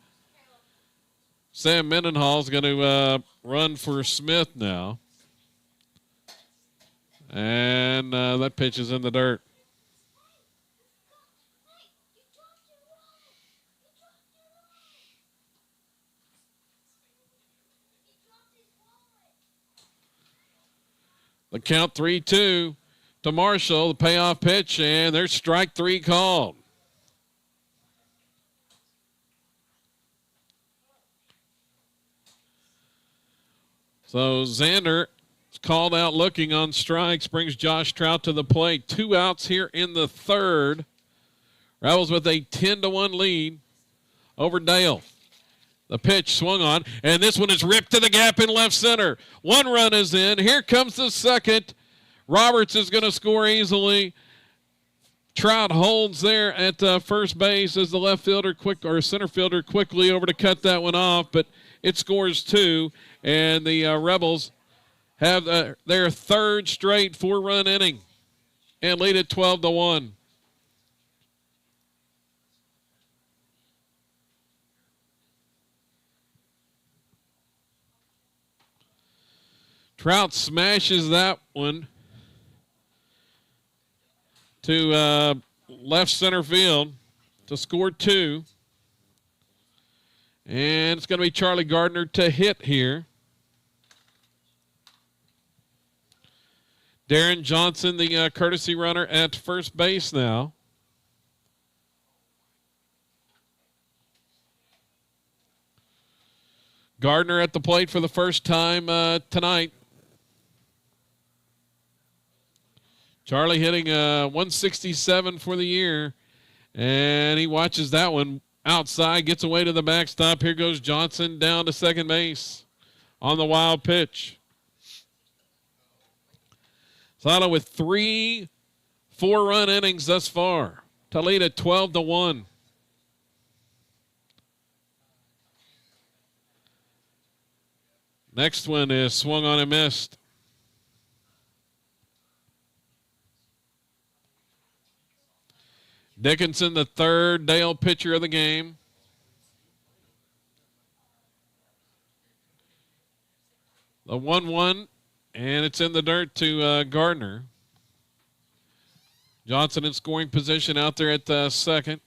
Sam Mendenhall is going to run for Smith now. And that pitch is in the dirt. The count 3-2 to Marshall. The payoff pitch, and there's strike three called. So Xander is called out looking on strikes, brings Josh Trout to the plate. 2 outs here in the third. Rebels with a 10-1 lead over Dale. The pitch swung on, and this one is ripped to the gap in left center. 1 run is in. Here comes the second. Roberts is going to score easily. Trout holds there at first base as the left fielder center fielder quickly over to cut that one off, but it scores 2, and the Rebels have their third straight 4-run inning and lead it 12-1. Trout smashes that one to left center field to score 2. And it's going to be Charlie Gardner to hit here. Darren Johnson, the courtesy runner at first base now. Gardner at the plate for the first time tonight. Charlie hitting 167 for the year, and he watches that one outside, gets away to the backstop. Here goes Johnson down to second base on the wild pitch. Sato with 3 4-run innings thus far. Toledo 12-1. Next one is swung on and missed. Dickinson, the third Dale pitcher of the game. The 1-1, and it's in the dirt to Gardner. Johnson in scoring position out there at second.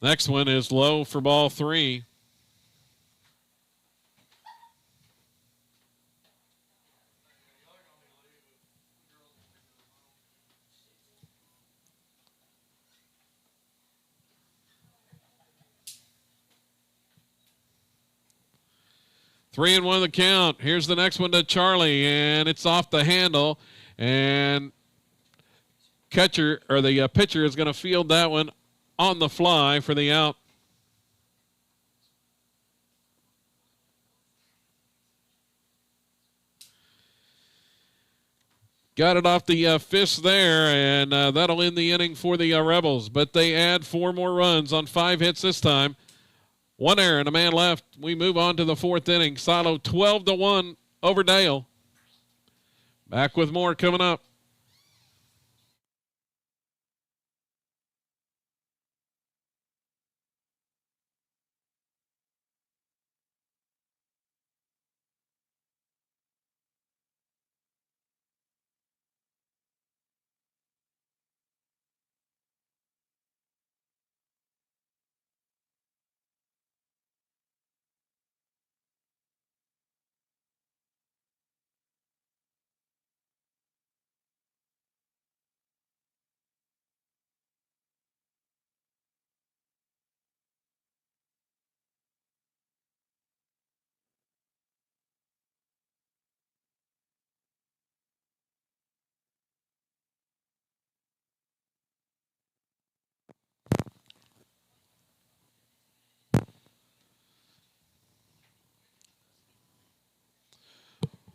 Next one is low for ball 3. Three and 1 the count. Here's the next one to Charlie, and it's off the handle. And pitcher is going to field that one on the fly for the out. Got it off the fist there, and that'll end the inning for the Rebels. But they add 4 more runs on 5 hits this time. 1 error and a man left. We move on to the 4th inning. Silo 12-1 over Dale. Back with more coming up.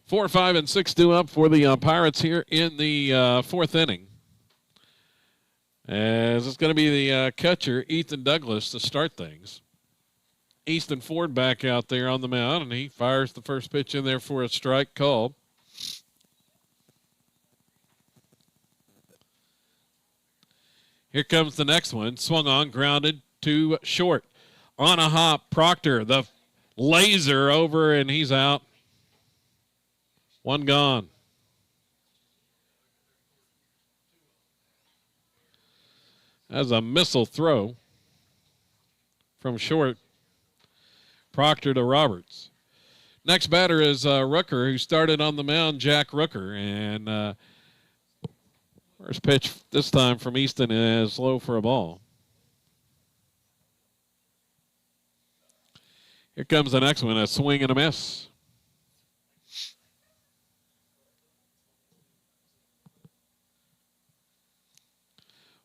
Four, 5, and 6 due up for the Pirates here in the 4th inning. As it's going to be the catcher, Ethan Douglas, to start things. Easton Ford back out there on the mound, and he fires the first pitch in there for a strike called. Here comes the next one. Swung on, grounded to short. On a hop, Proctor, the laser over, and he's out. 1 gone. As a missile throw from short. Proctor to Roberts. Next batter is Rooker, who started on the mound, Jack Rooker. And first pitch this time from Easton is low for a ball. Here comes the next one, a swing and a miss.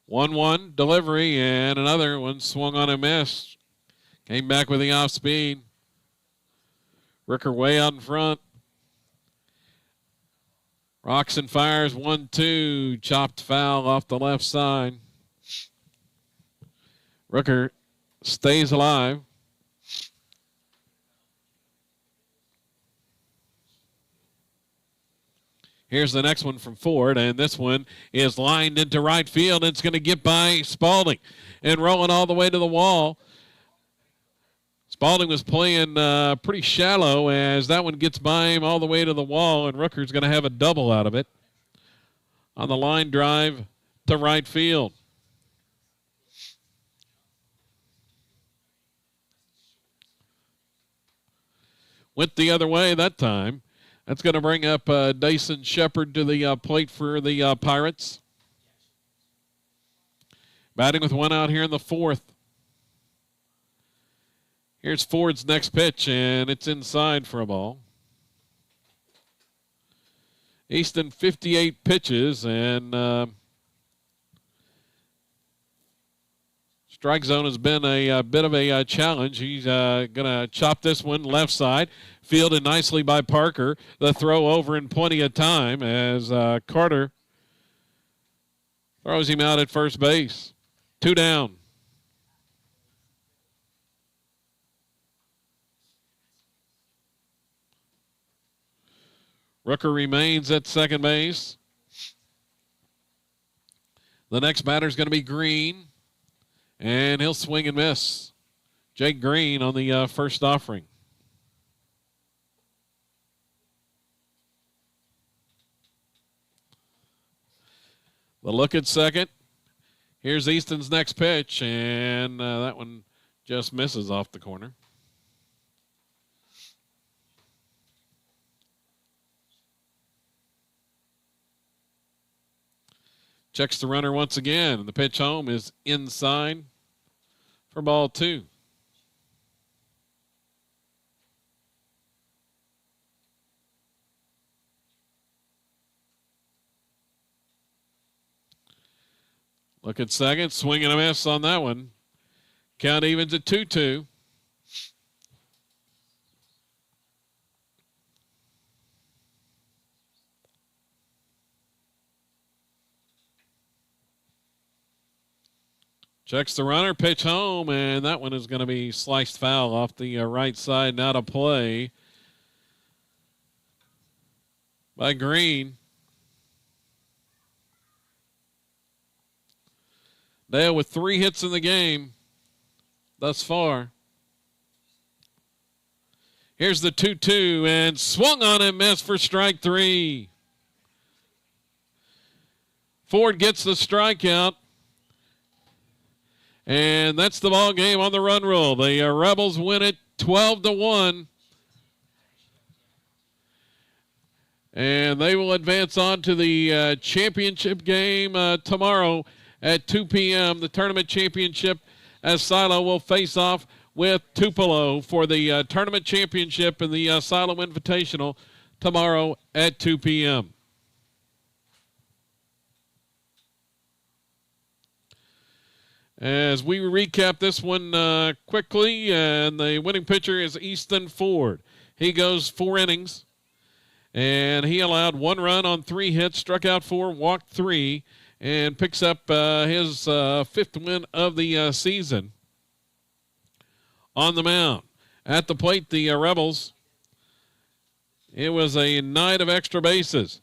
One delivery, and another one swung on a miss. Came back with the off speed. Rooker way out in front. Rocks and fires, 1-2. Chopped foul off the left side. Rooker stays alive. Here's the next one from Ford, and this one is lined into right field. It's going to get by Spalding and rolling all the way to the wall. Spalding was playing pretty shallow as that one gets by him all the way to the wall, and Rooker's going to have a double out of it on the line drive to right field. Went the other way that time. That's going to bring up Dyson Shepard to the plate for the Pirates. Batting with one out here in the fourth. Here's Ford's next pitch, and it's inside for a ball. Easton 58 pitches, and strike zone has been a bit of a challenge. He's going to chop this one left side. Fielded nicely by Parker. The throw over in plenty of time as Carter throws him out at first base. 2 down. Rooker remains at second base. The next batter is going to be Green, and he'll swing and miss. Jake Green on the first offering. The look at second. Here's Easton's next pitch, and that one just misses off the corner. Checks the runner once again, and the pitch home is inside for ball 2. Look at second, swing and a miss on that one. Count evens at 2-2. Checks the runner, pitch home, and that one is going to be sliced foul off the right side. Now to play by Green. Dale with 3 hits in the game thus far. Here's the 2-2, and swung on and missed for strike 3. Ford gets the strikeout. And that's the ball game on the run rule. The Rebels win it 12-1. And they will advance on to the championship game tomorrow at 2 p.m. The tournament championship, as Silo will face off with Tupelo for the tournament championship in the Silo Invitational tomorrow at 2 p.m. As we recap this one quickly, and the winning pitcher is Easton Ford. He goes 4 innings, and he allowed 1 run on 3 hits, struck out 4, walked 3, and picks up his 5th win of the season. On the mound, at the plate, the Rebels, it was a night of extra bases.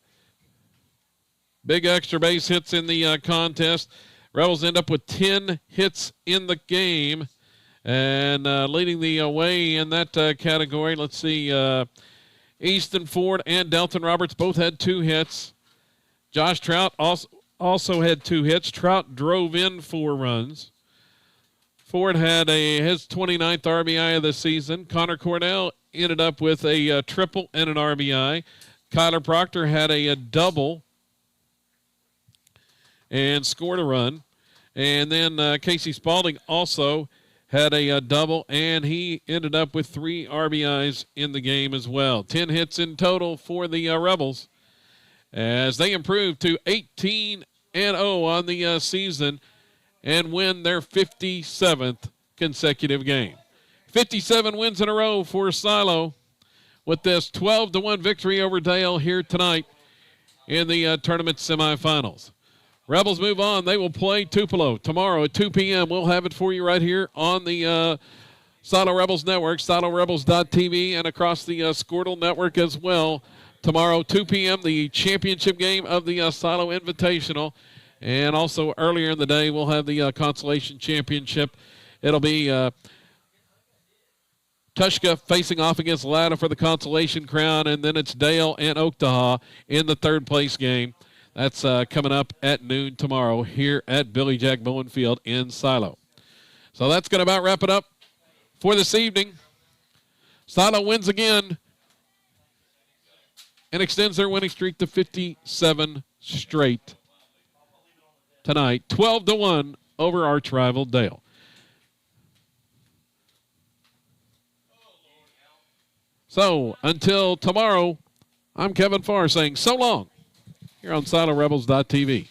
Big extra base hits in the contest. Rebels end up with 10 hits in the game, and leading the way in that category. Let's see, Easton Ford and Delton Roberts both had 2 hits. Josh Trout also had 2 hits. Trout drove in 4 runs Ford had his 29th RBI of the season. Connor Cornell ended up with a triple and an RBI. Kyler Proctor had a double and scored a run. And then Casey Spaulding also had a double, and he ended up with 3 RBIs in the game as well. 10 hits in total for the Rebels as they improve to 18-0 on the season and win their 57th consecutive game. 57 wins in a row for Silo with this 12-1 victory over Dale here tonight in the tournament semifinals. Rebels move on. They will play Tupelo tomorrow at 2 p.m. We'll have it for you right here on the Silo Rebels Network, SiloRebels.tv, and across the Squirtle Network as well. Tomorrow, 2 p.m., the championship game of the Silo Invitational. And also earlier in the day, we'll have the Consolation Championship. It'll be Tushka facing off against Latta for the Consolation Crown, and then it's Dale and Oaktaha in the third place game. That's coming up at noon tomorrow here at Billy Jack Bowen Field in Silo. So that's going to about wrap it up for this evening. Silo wins again and extends their winning streak to 57 straight tonight, 12-1 over arch rival Dale. So until tomorrow, I'm Kevin Farr saying so long here on SiloRebels.tv.